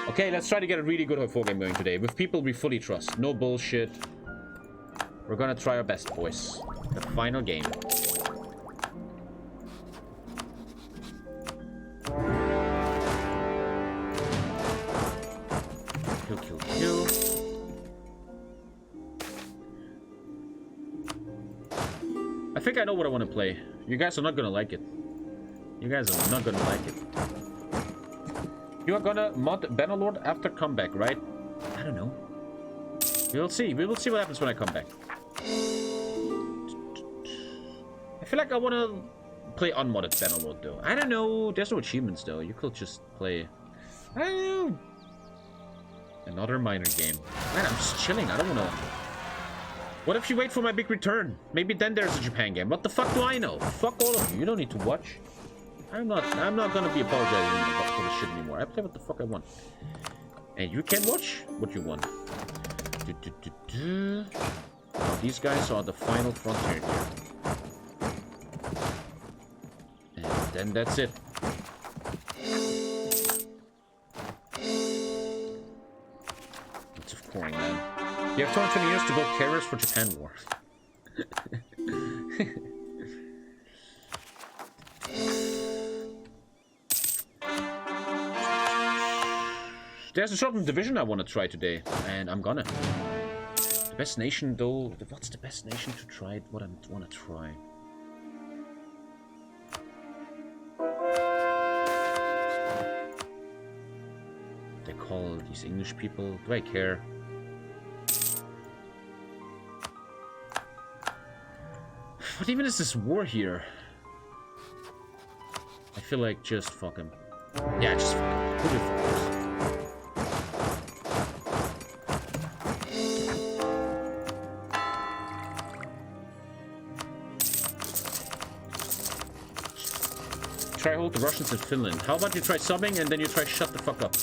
Okay, let's try to get a really good EU4 game going today with people we fully trust. No bullshit. We're gonna try our best, boys. The final game. Kill, kill, kill. I think I know what I want to play. You guys are not gonna like it. You guys are not gonna like it. You are gonna mod Bannerlord after comeback, right? I don't know. We will see. We will see what happens when I come back. I feel like I want to play unmodded Bannerlord though. I don't know. There's no achievements though. You could just play. I don't know. Another minor game. Man, I'm just chilling. I don't want to. What if you wait for my big return? Maybe then there's a Japan game. What the fuck do I know? Fuck all of you. You don't need to watch. I'm not gonna be apologizing for this shit anymore. I play what the fuck I want. And you can watch what you want. Now, these guys are the final frontier here. And then that's it. Lots of coring, man. You have 20 years to build carriers for Japan War. There's a certain division I want to try today, and I'm gonna. The best nation, though. What's the best nation to try? What I want to try. They call these English people. Do I care? What even is this war here? I feel like just fuck him. Yeah, just fuck him. Who the fuck is? Try hold the Russians in Finland. How about you try subbing and then you try shut the fuck up?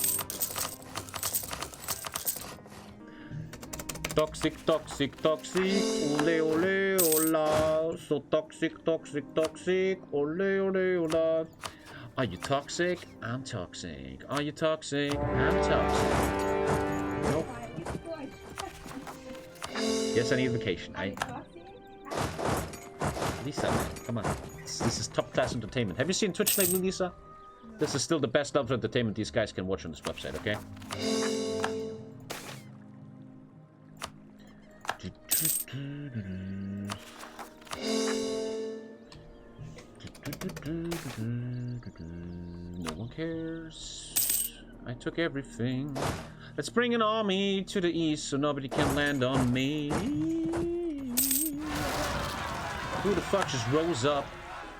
Toxic, toxic, toxic, ole ole ola. So toxic, toxic, toxic, ole ole ola. Are you toxic? I'm toxic. Are you toxic? I'm toxic. Nope. Yes, I need vacation. Lisa, man, come on. This is top class entertainment. Have you seen Twitch lately, Lisa? This is still the best level of entertainment these guys can watch on this website, okay? No one cares. I took everything. Let's bring an army to the east so nobody can land on me. Who the fuck just rose up?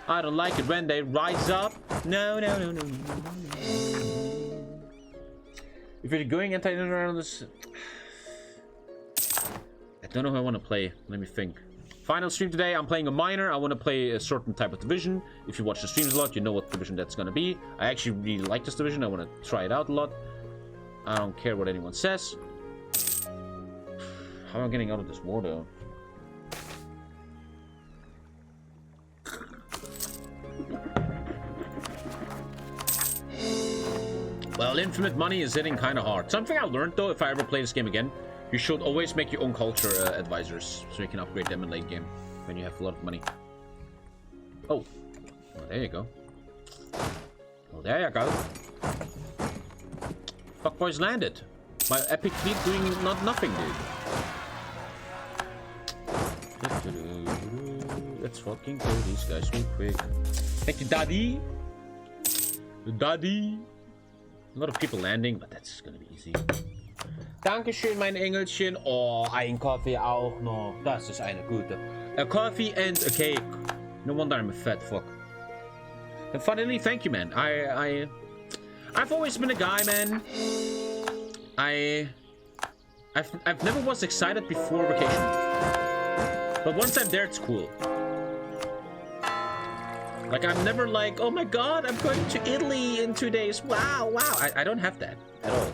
I don't like it when they rise up. No, no, no, no, no, no. If you're going anti-internet on this... I don't know who I want to play. Let me think. Final stream today, I'm playing a minor. I want to play a certain type of division. If you watch the streams a lot, you know what division that's going to be. I actually really like this division. I want to try it out a lot. I don't care what anyone says. How am I getting out of this war, though? Well, infinite money is hitting kind of hard. Something I learned, though, if I ever play this game again, you should always make your own culture advisors, so you can upgrade them in late game when you have a lot of money. Oh. Oh, there you go. Oh, there you go. Fuckboys landed. My epic fleet doing nothing, dude. Let's fucking kill these guys real quick. Thank you, Daddy. Daddy. A lot of people landing, but that's gonna be easy. Dankeschön, mein Engelchen. Oh, ein Kaffee auch noch. Das ist eine gute. A coffee and a cake. No wonder I'm a fat fuck. And finally, thank you, man. I've always been a guy, man. I've never was excited before vacation, but once I'm there, it's cool. Like, I'm never like, oh my god, I'm going to Italy in 2 days. Wow, wow. I don't have that at all.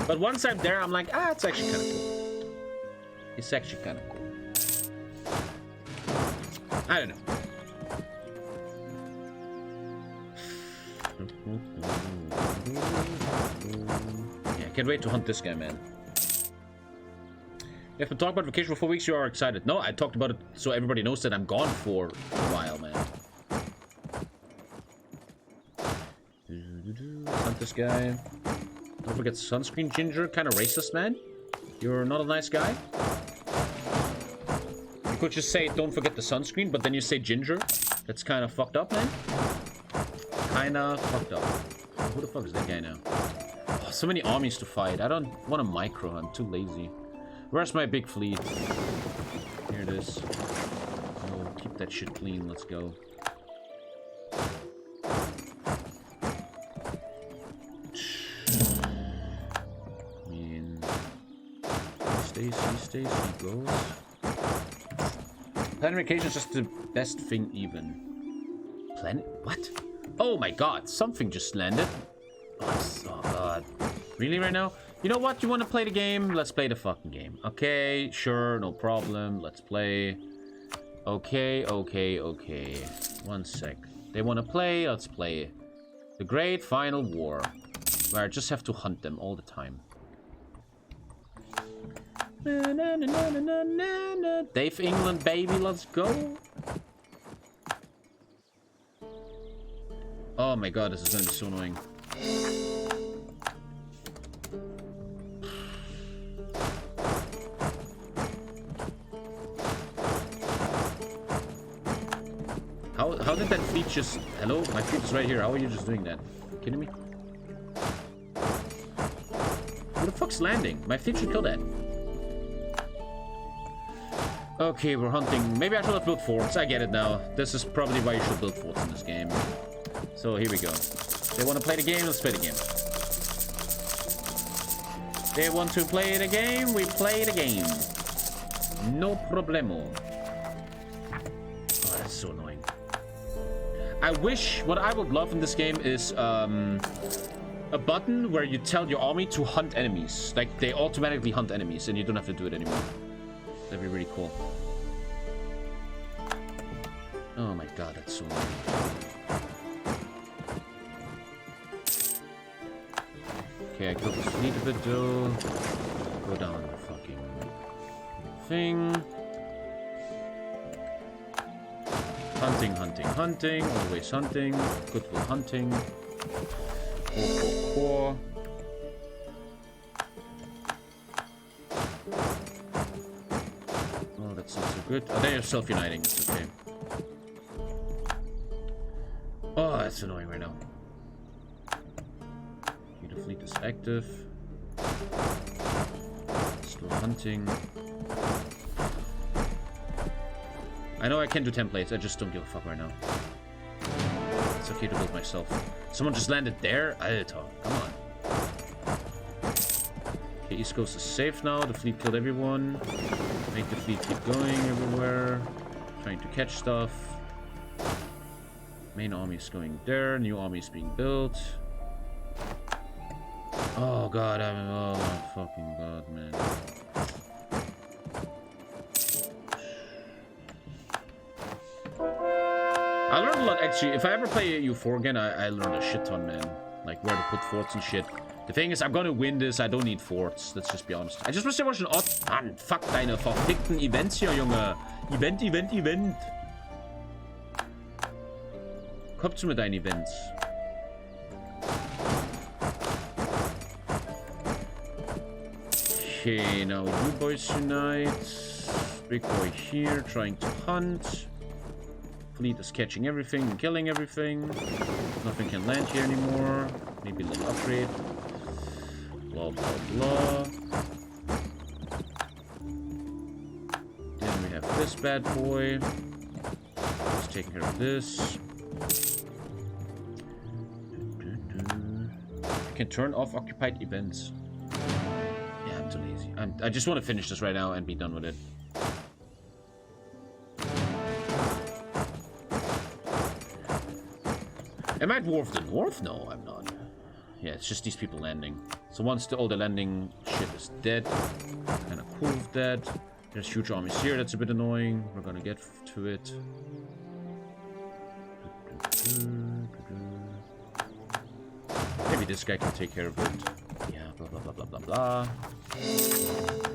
But once I'm there, I'm like, ah, it's actually kind of cool. It's actually kind of cool. I don't know. Yeah, I can't wait to hunt this guy, man. You have to talk about vacation for 4 weeks, you are excited. No, I talked about it so everybody knows that I'm gone for a while, man. Hunt this guy. Don't forget sunscreen, Ginger. Kind of racist, man. You're not a nice guy. You could just say, don't forget the sunscreen, but then you say Ginger. That's kind of fucked up, man. Kinda fucked up. Who the fuck is that guy now? Oh, so many armies to fight. I don't want a micro. I'm too lazy. Where's my big fleet? Here it is. Oh, keep that shit clean. Let's go. I mean, Stacy goes. Planet vacation is just the best thing even. Planet? What? Oh my god, something just landed. Oh god. Really right now? You know what? You want to play the game? Let's play the fucking game. Okay, sure, no problem. Let's play. Okay. 1 sec. They want to play? Let's play. The Great Final War. Where I just have to hunt them all the time. Dave England, baby, let's go. Oh my god, this is gonna be so annoying. How did that fleet just... Hello? My fleet is right here. How are you just doing that? Kidding me? Who the fuck's landing? My fleet should kill that. Okay, we're hunting. Maybe I should have built forts. I get it now. This is probably why you should build forts in this game. So here we go. They want to play the game, let's play the game. They want to play the game, we play the game. No problemo. Oh, that's so annoying. I wish, what I would love in this game is a button where you tell your army to hunt enemies. Like, they automatically hunt enemies and you don't have to do it anymore. That'd be really cool. Oh my god, that's so annoying. Okay, I killed this fleet a bit though. Go down the fucking thing. Hunting. Always hunting. Goodwill hunting. Core. Oh, that's not so good. Oh, they're self-uniting. It's okay. Oh, that's annoying right now. The fleet is active. Still hunting. I know I can do templates, I just don't give a fuck right now. It's okay to build myself. Someone just landed there? Alter, come on. Okay, East Coast is safe now. The fleet killed everyone. Make the fleet keep going everywhere. Trying to catch stuff. Main army is going there. New army is being built. Oh god, oh my fucking god, man. I learned a lot, actually. If I ever play EU4 again, I learned a shit ton, man. Like, where to put forts and shit. The thing is, I'm gonna win this. I don't need forts. Let's just be honest. I just wish there was an odd... Mann, fuck deine verfickten Events hier, Junge. Event. Kommt zu mit deinen Events. Okay, now you boys unite. Big boy here, trying to hunt. Fleet is catching everything and killing everything. Nothing can land here anymore. Maybe a little upgrade. Blah, blah, blah. Then we have this bad boy. He's taking care of this. I can turn off occupied events. Yeah, I'm too lazy. I just want to finish this right now and be done with it. Am I dwarf the north? No, I'm not. Yeah, it's just these people landing. So once all the landing shit is dead, kind of cool with that. There's huge armies here. That's a bit annoying. We're gonna get to it. Maybe this guy can take care of it. Yeah, blah blah blah blah blah blah.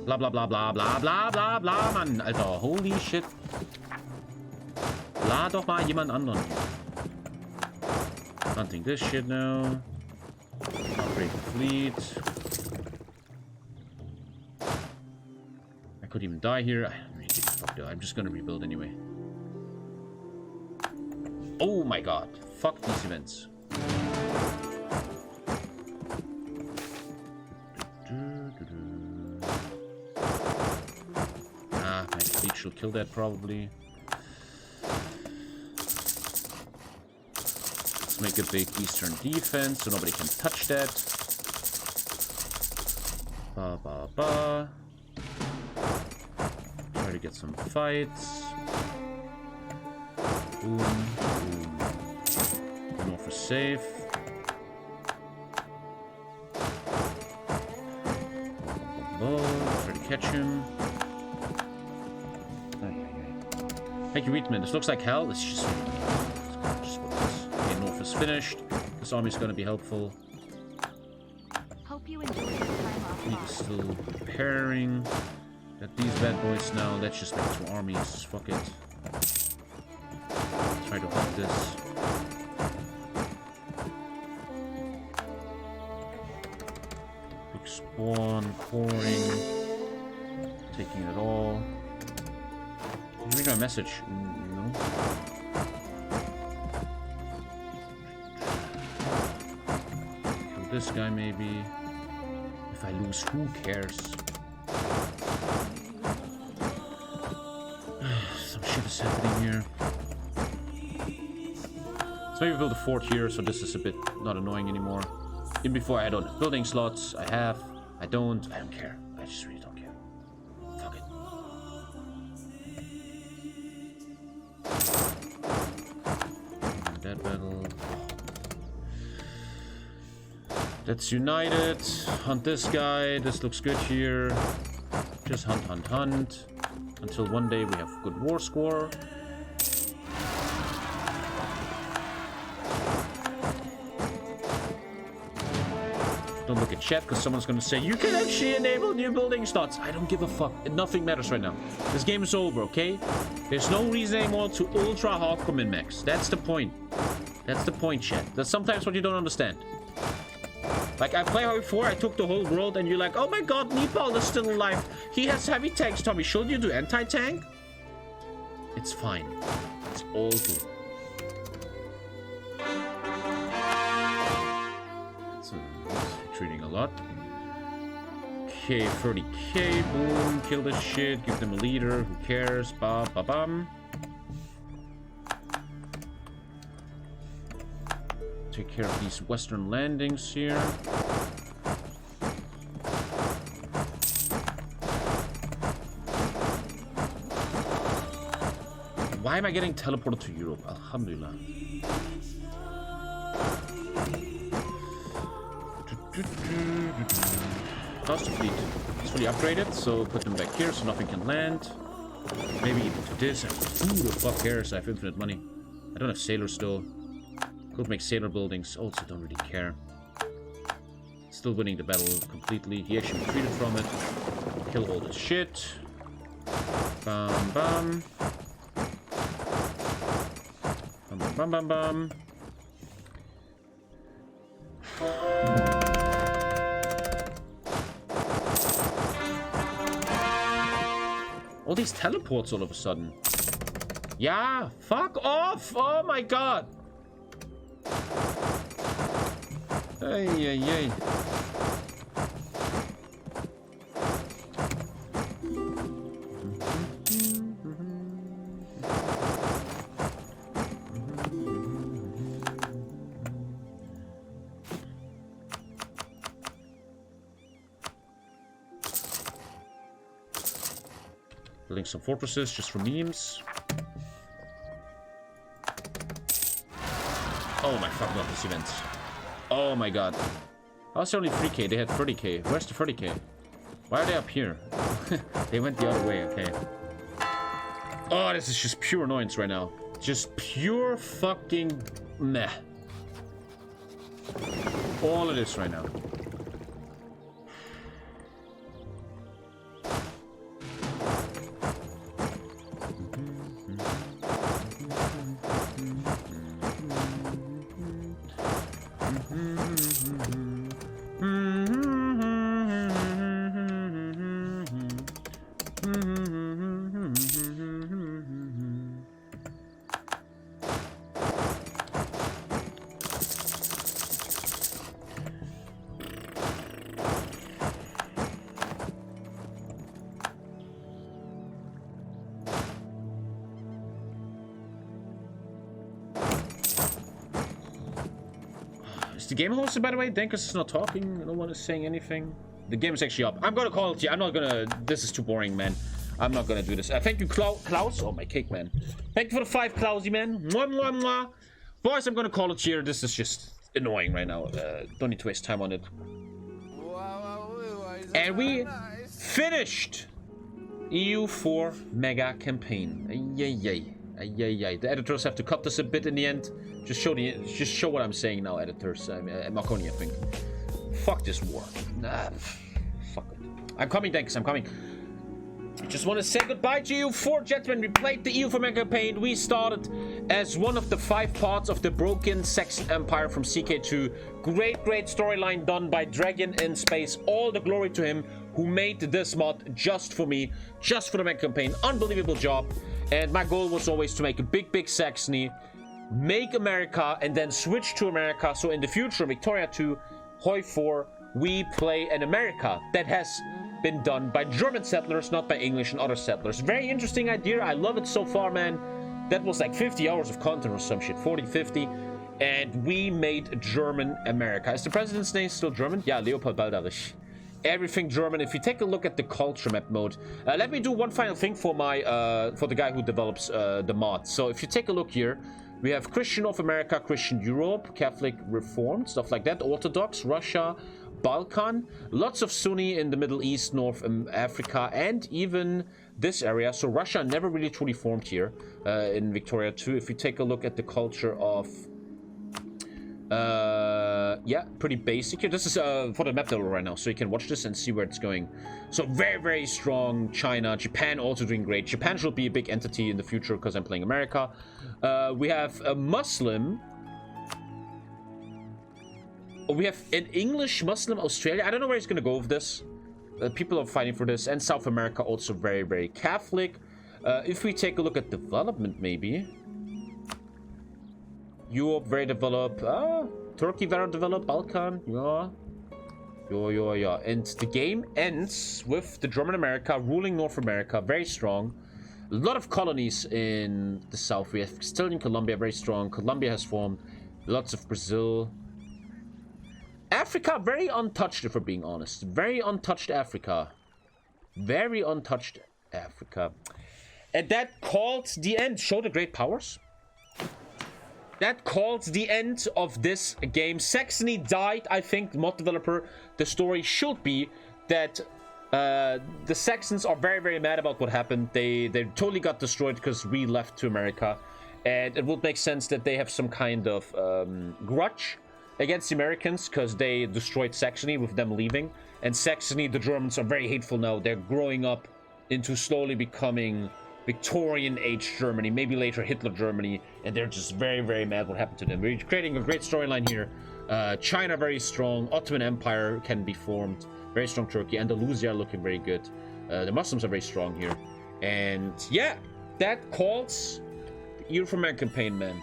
Blah blah blah blah blah blah blah blah, Mann, Alter, holy shit. Bla doch mal jemand anderen. Hunting this shit now. Upgrade the fleet. I could even die here. I don't really give a fuck though. I'm just gonna rebuild anyway. Oh my god. Fuck these events. Ah, my fleet should kill that probably. Make a big eastern defense so nobody can touch that. Ba ba ba. Try to get some fights. Boom, boom. North is safe. Try to catch him. Thank you, Wheatman. This looks like hell. It's just finished. This army's going to be helpful. Hope you enjoy your time off. Fleet is still preparing. Got these bad boys now. Let's just make two armies. Fuck it. Try to help this. Big spawn, coring, taking it all. Did you read my message? No. This guy maybe. If I lose, who cares? Some shit is happening here. So maybe build a fort here, so this is a bit not annoying anymore. Even before I had on building slots, I have, I don't care. I just really don't care. Fuck it. That battle. Let's united. Hunt this guy. This looks good here. Just hunt, hunt, hunt. Until one day we have good war score. Don't look at chat because someone's going to say, you can actually enable new building slots. I don't give a fuck. Nothing matters right now. This game is over, okay? There's no reason anymore to ultra hardcore min-max. That's the point. That's the point, chat. That's sometimes what you don't understand. Like, I played before, I took the whole world, and you're like, oh my god, Nepal is still alive. He has heavy tanks, Tommy. Should you do anti-tank? It's fine. It's all good. So, retreating a lot. Okay, 30k, boom, kill this shit, give them a leader, who cares, ba ba bam. Take care of these western landings here. Why am I getting teleported to Europe? Alhamdulillah. How's the fleet? It's fully upgraded, so put them back here so nothing can land. Maybe even to this. Who the fuck cares? I have infinite money. I don't have sailors though. Could make sailor buildings, also don't really care. Still winning the battle completely. He actually retreated from it. Kill all this shit. Bam bam. Bam bam bam bam bam. All these teleports all of a sudden. Yeah, fuck off! Oh my god! Ay, ay, ay. Building some fortresses just for memes. Oh my fuck, not this event. Oh my god. How's only 3k? They had 30k. Where's the 30k? Why are they up here? They went the other way, okay. Oh, this is just pure annoyance right now. Just pure fucking meh. All of this right now. Is the game hosted, by the way? Denkers is not talking. No one is saying anything. The game is actually up. I'm gonna call it here. I'm not gonna... This is too boring, man. I'm not gonna do this. Thank you, Klaus. Oh, my cake, man. Thank you for the 5, Klausy, man. Mwah, mwah, mwah. Boys, I'm gonna call it here. This is just annoying right now. Don't need to waste time on it. And we finished EU4 mega campaign. Yay, yay. Yay. The editors have to cut this a bit in the end. Just show what I'm saying now, editors. Marconi, I think. Fuck this war. Nah, fuck it. I'm coming, thanks. I'm coming. Just want to say goodbye to EU4, gentlemen. We played the EU4 mega campaign. We started as one of the 5 parts of the broken Saxon Empire from CK2. Great storyline done by Dragon in Space. All the glory to him who made this mod just for me, just for the mega campaign. Unbelievable job. And my goal was always to make a big Saxony, make America, and then switch to America. So in the future, Victoria 2, Hoi 4, we play an America that has been done by German settlers, not by English and other settlers. Very interesting idea. I love it so far, man. That was like 50 hours of content or some shit, 40, 50. And we made German America. Is the president's name still German? Yeah, Leopold Baldarich. Everything German. If you take a look at the culture map mode, let me do one final thing for my for the guy who develops the mod. So if you take a look here, we have Christian North America, Christian Europe, Catholic Reformed, stuff like that, Orthodox, Russia, Balkan, lots of Sunni in the Middle East, North Africa, and even this area. So Russia never really truly formed here in Victoria 2. If you take a look at the culture of yeah, pretty basic here. This is for the map developer right now, so you can watch this and see where it's going. So very strong. China, Japan also doing great. Japan should be a big entity in the future because I'm playing America. We have a Muslim. We have an English Muslim Australia. I don't know where he's gonna go with this. People are fighting for this. And South America also very Catholic. If we take a look at development, maybe Europe very developed. Turkey very developed. Balkan, yeah. And the game ends with the German America ruling North America, very strong. A lot of colonies in the south. We have still in Colombia, very strong. Colombia has formed. Lots of Brazil. Africa, very untouched, if we're being honest. Very untouched Africa. Very untouched Africa. And that called the end. Show the great powers. That called the end of this game. Saxony died, I think, the mod developer. The story should be that the Saxons are very mad about what happened. They totally got destroyed because we left to America. And it would make sense that they have some kind of grudge against the Americans because they destroyed Saxony with them leaving. And Saxony, the Germans, are very hateful now. They're growing up into slowly becoming Victorian age Germany, maybe later Hitler Germany, and they're just very mad what happened to them. We're creating a great storyline here China very strong. Ottoman Empire can be formed. Very strong Turkey. Andalusia looking very good. The Muslims are very strong here. And yeah, that calls the EU4 campaign, man.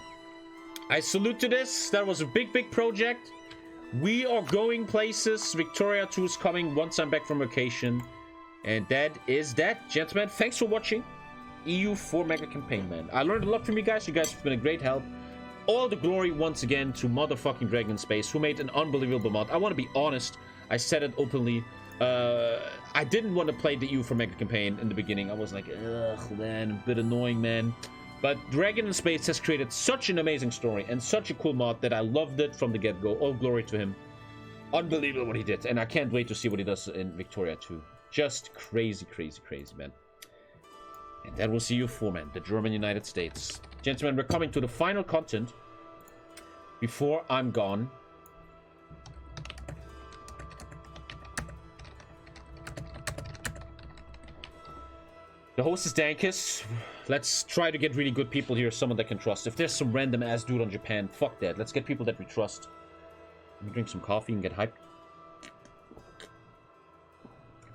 I salute to this. That was a big, big project. We are going places. Victoria 2 is coming once I'm back from vacation. And that is that, gentlemen. Thanks for watching EU4 Mega Campaign, man. I learned a lot from you guys. You guys have been a great help. All the glory once again to motherfucking Dragon Space, who made an unbelievable mod. I want to be honest. I said it openly. I didn't want to play the EU4 Mega Campaign in the beginning. I was like, ugh, man, a bit annoying, man. But Dragon in Space has created such an amazing story and such a cool mod that I loved it from the get-go. All glory to him. Unbelievable what he did. And I can't wait to see what he does in Victoria 2. Just crazy, crazy, crazy, man. And that was EU4, man. The German United States. Gentlemen, we're coming to the final content before I'm gone. The host is Dankus. Let's try to get really good people here, someone that can trust. If there's some random ass dude on Japan, fuck that. Let's get people that we trust. Let me drink some coffee and get hyped.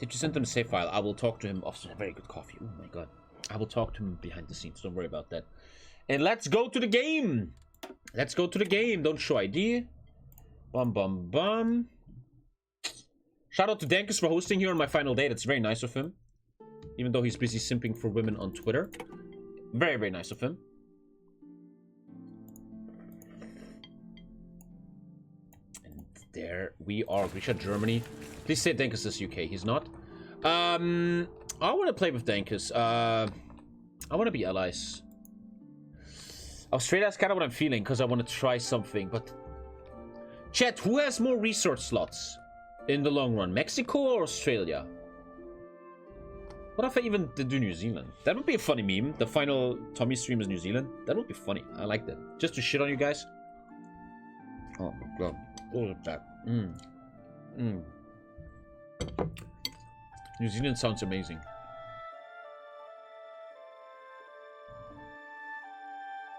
Did you send him a save file? I will talk to him. Oh, very good coffee. Oh my god. I will talk to him behind the scenes. Don't worry about that. And let's go to the game. Let's go to the game. Don't show ID. Bum, bum, bum. Shout out to Dankus for hosting here on my final day. That's very nice of him. Even though he's busy simping for women on Twitter. Very, very nice of him. And there we are. Grisha, Germany. Please say Dankus is UK. He's not. I want to play with Dankus. I want to be allies. Australia is kind of what I'm feeling, because I want to try something. But chat, who has more research slots in the long run? Mexico or Australia? What if I even do New Zealand? That would be a funny meme. The final Tommy stream is New Zealand. That would be funny. I like that. Just to shit on you guys. Oh my god. Look at that. New Zealand sounds amazing.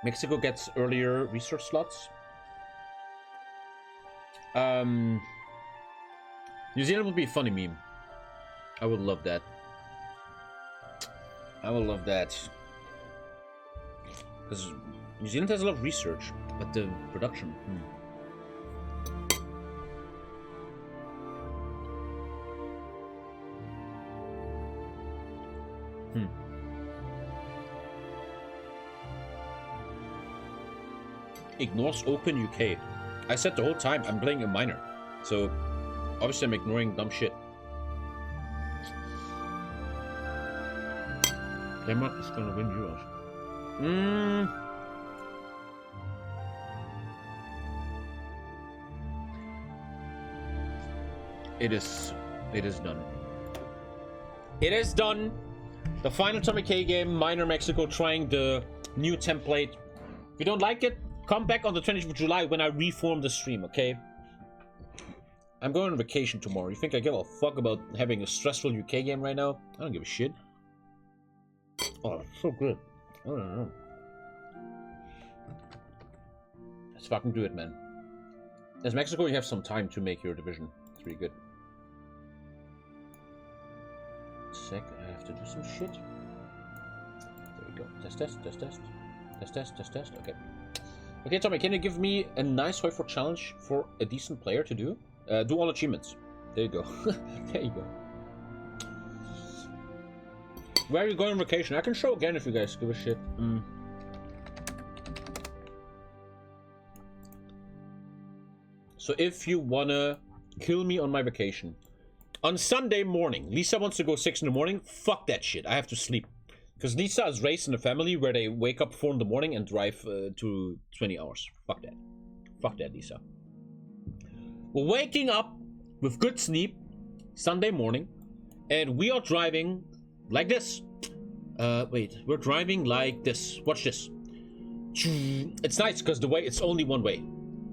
Mexico gets earlier research slots. New Zealand would be a funny meme. I would love that. I will love that. Because New Zealand has a lot of research, but the production. Ignores Open UK. I said the whole time I'm playing a minor. So, obviously I'm ignoring dumb shit. Denmark is gonna win Euros. It is done. It is done. The final TommyK game, minor Mexico, trying the new template. If you don't like it, come back on the 20th of July when I reform the stream, okay? I'm going on vacation tomorrow. You think I give a fuck about having a stressful UK game right now? I don't give a shit. Oh, it's so good. I don't know. Let's fucking do it, man. As Mexico, you have some time to make your division. It's pretty good. Sec, I have to do some shit. There we go. Test, test, test, test. Test, test, test, test. Okay. Okay, Tommy, can you give me a nice Hoi for challenge for a decent player to do? Do all achievements. There you go. There you go. Where are you going on vacation? I can show again if you guys give a shit. So if you wanna kill me on my vacation, on Sunday morning, Lisa wants to go 6 in the morning. Fuck that shit. I have to sleep. Because Lisa is raised in a family where they wake up 4 in the morning and drive to 20 hours. Fuck that. Fuck that, Lisa. We're waking up with good sleep Sunday morning, and we are driving like this. Wait, we're driving like this. Watch this. It's nice because the way it's only one way.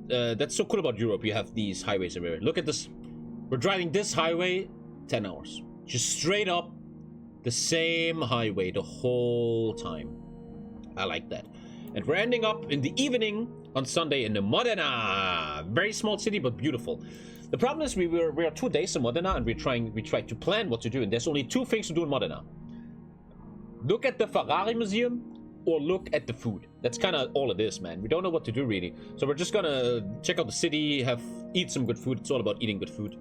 That's so cool about Europe. You have these highways everywhere. Look at this. We're driving this highway 10 hours. Just straight up the same highway the whole time. I like that. And we're ending up in the evening on Sunday in Modena. Very small city, but beautiful. The problem is we are 2 days in Modena, and we tried to plan what to do, and there's only 2 things to do in Modena. Look at the Ferrari Museum, or look at the food. That's kind of all it is, man. We don't know what to do, really. So we're just gonna check out the city, eat some good food. It's all about eating good food.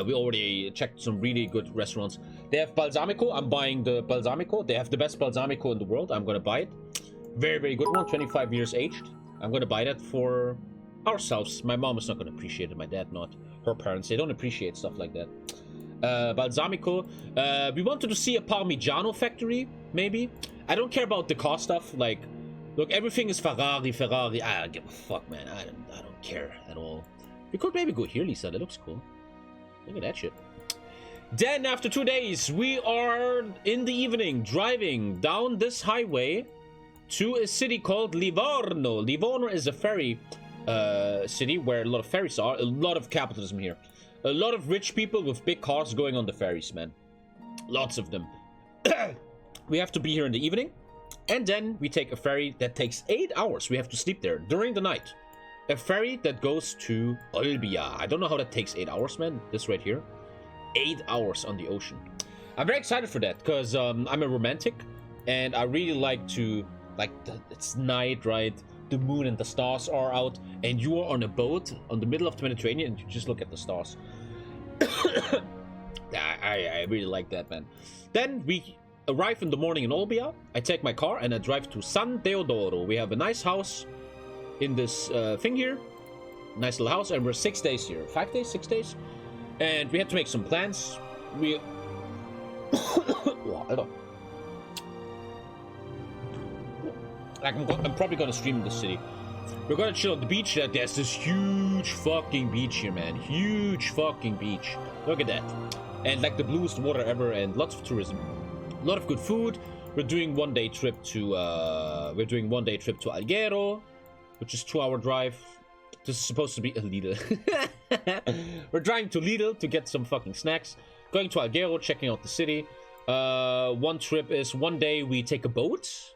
We already checked some really good restaurants. They have balsamico. I'm buying the balsamico. They have the best balsamico in the world. I'm gonna buy it. Very, very good one. 25 years aged. I'm gonna buy that for ourselves. My mom is not gonna appreciate it. My dad not. Her parents, they don't appreciate stuff like that. Balsamico. We wanted to see a Parmigiano factory, maybe. I don't care about the cost stuff. Like, look, everything is Ferrari. I don't give a fuck, man. I don't care at all. We could maybe go here, Lisa. That looks cool. Look at that shit. Then, after 2 days, we are in the evening driving down this highway to a city called Livorno. Livorno is a ferry city where a lot of ferries are. A lot of capitalism here. A lot of rich people with big cars going on the ferries, man. Lots of them. We have to be here in the evening. And then we take a ferry that takes 8 hours. We have to sleep there during the night. A ferry that goes to Olbia. I don't know how that takes 8 hours, man. This right here. 8 hours on the ocean. I'm very excited for that because I'm a romantic. And I really like to... it's night, right? The moon and the stars are out. And you are on a boat on the middle of the Mediterranean and you just look at the stars. I really like that, man. Then we arrive in the morning in Olbia. I take my car and I drive to San Teodoro. We have a nice house in this thing here. Nice little house. And we're 6 days here. 5 days? 6 days? And we had to make some plans. We... I'm probably gonna stream in the city. We're gonna chill at the beach. There's this huge fucking beach here, man. Huge fucking beach. Look at that. And like the bluest water ever, and lots of tourism. A lot of good food. We're doing 1 day trip to Alghero, which is 2-hour drive. This is supposed to be a Lidl. We're driving to Lidl to get some fucking snacks. Going to Alghero, checking out the city. One trip is 1 day we take a boat.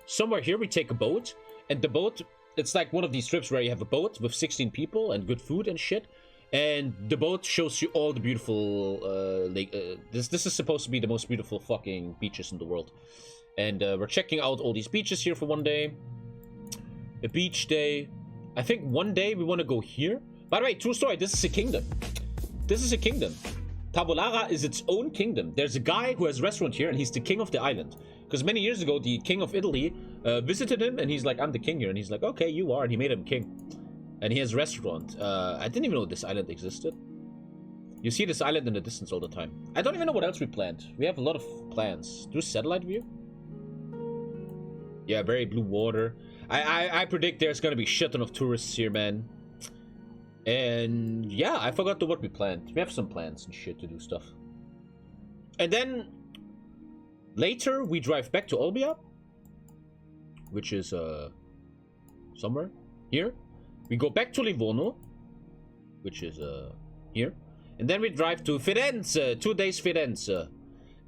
Somewhere here we take a boat, and the boat, it's like one of these trips where you have a boat with 16 people and good food and shit, and the boat shows you all the beautiful this is supposed to be the most beautiful fucking beaches in the world. And we're checking out all these beaches here for 1 day. A beach day. I think 1 day we want to go here. By the way, true story, this is a kingdom. This is a kingdom. Tavolara is its own kingdom. There's a guy who has a restaurant here, and he's the king of the island. Because many years ago, the king of Italy visited him, and he's like, I'm the king here. And he's like, okay, you are. And he made him king. And he has a restaurant. I didn't even know this island existed. You see this island in the distance all the time. I don't even know what else we planned. We have a lot of plans. Do satellite view? Yeah, very blue water. I predict there's going to be shit ton of tourists here, man. And yeah, I forgot what we planned. We have some plans and shit to do stuff. And then later we drive back to Olbia, which is somewhere here. We go back to Livorno, which is here. And then we drive to Firenze, 2 days Firenze.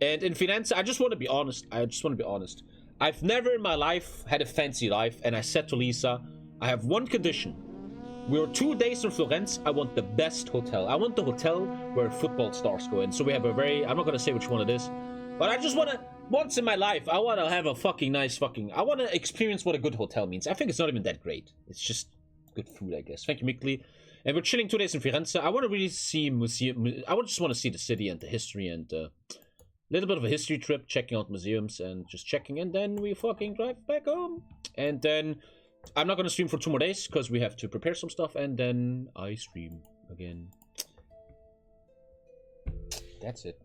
And in Firenze, I just want to be honest. I've never in my life had a fancy life, and I said to Lisa, I have one condition. We're 2 days in Florence. I want the best hotel. I want the hotel where football stars go in. So we have a very... I'm not going to say which one it is. But I just want to... Once in my life, I want to have a fucking nice fucking... I want to experience what a good hotel means. I think it's not even that great. It's just good food, I guess. Thank you, Mikli. And we're chilling 2 days in Firenze. I want to really see museum... I just want to see the city and the history and... a little bit of a history trip, checking out museums and just checking. And then we fucking drive back home. And then... I'm not going to stream for 2 more days because we have to prepare some stuff, and then I stream again. That's it.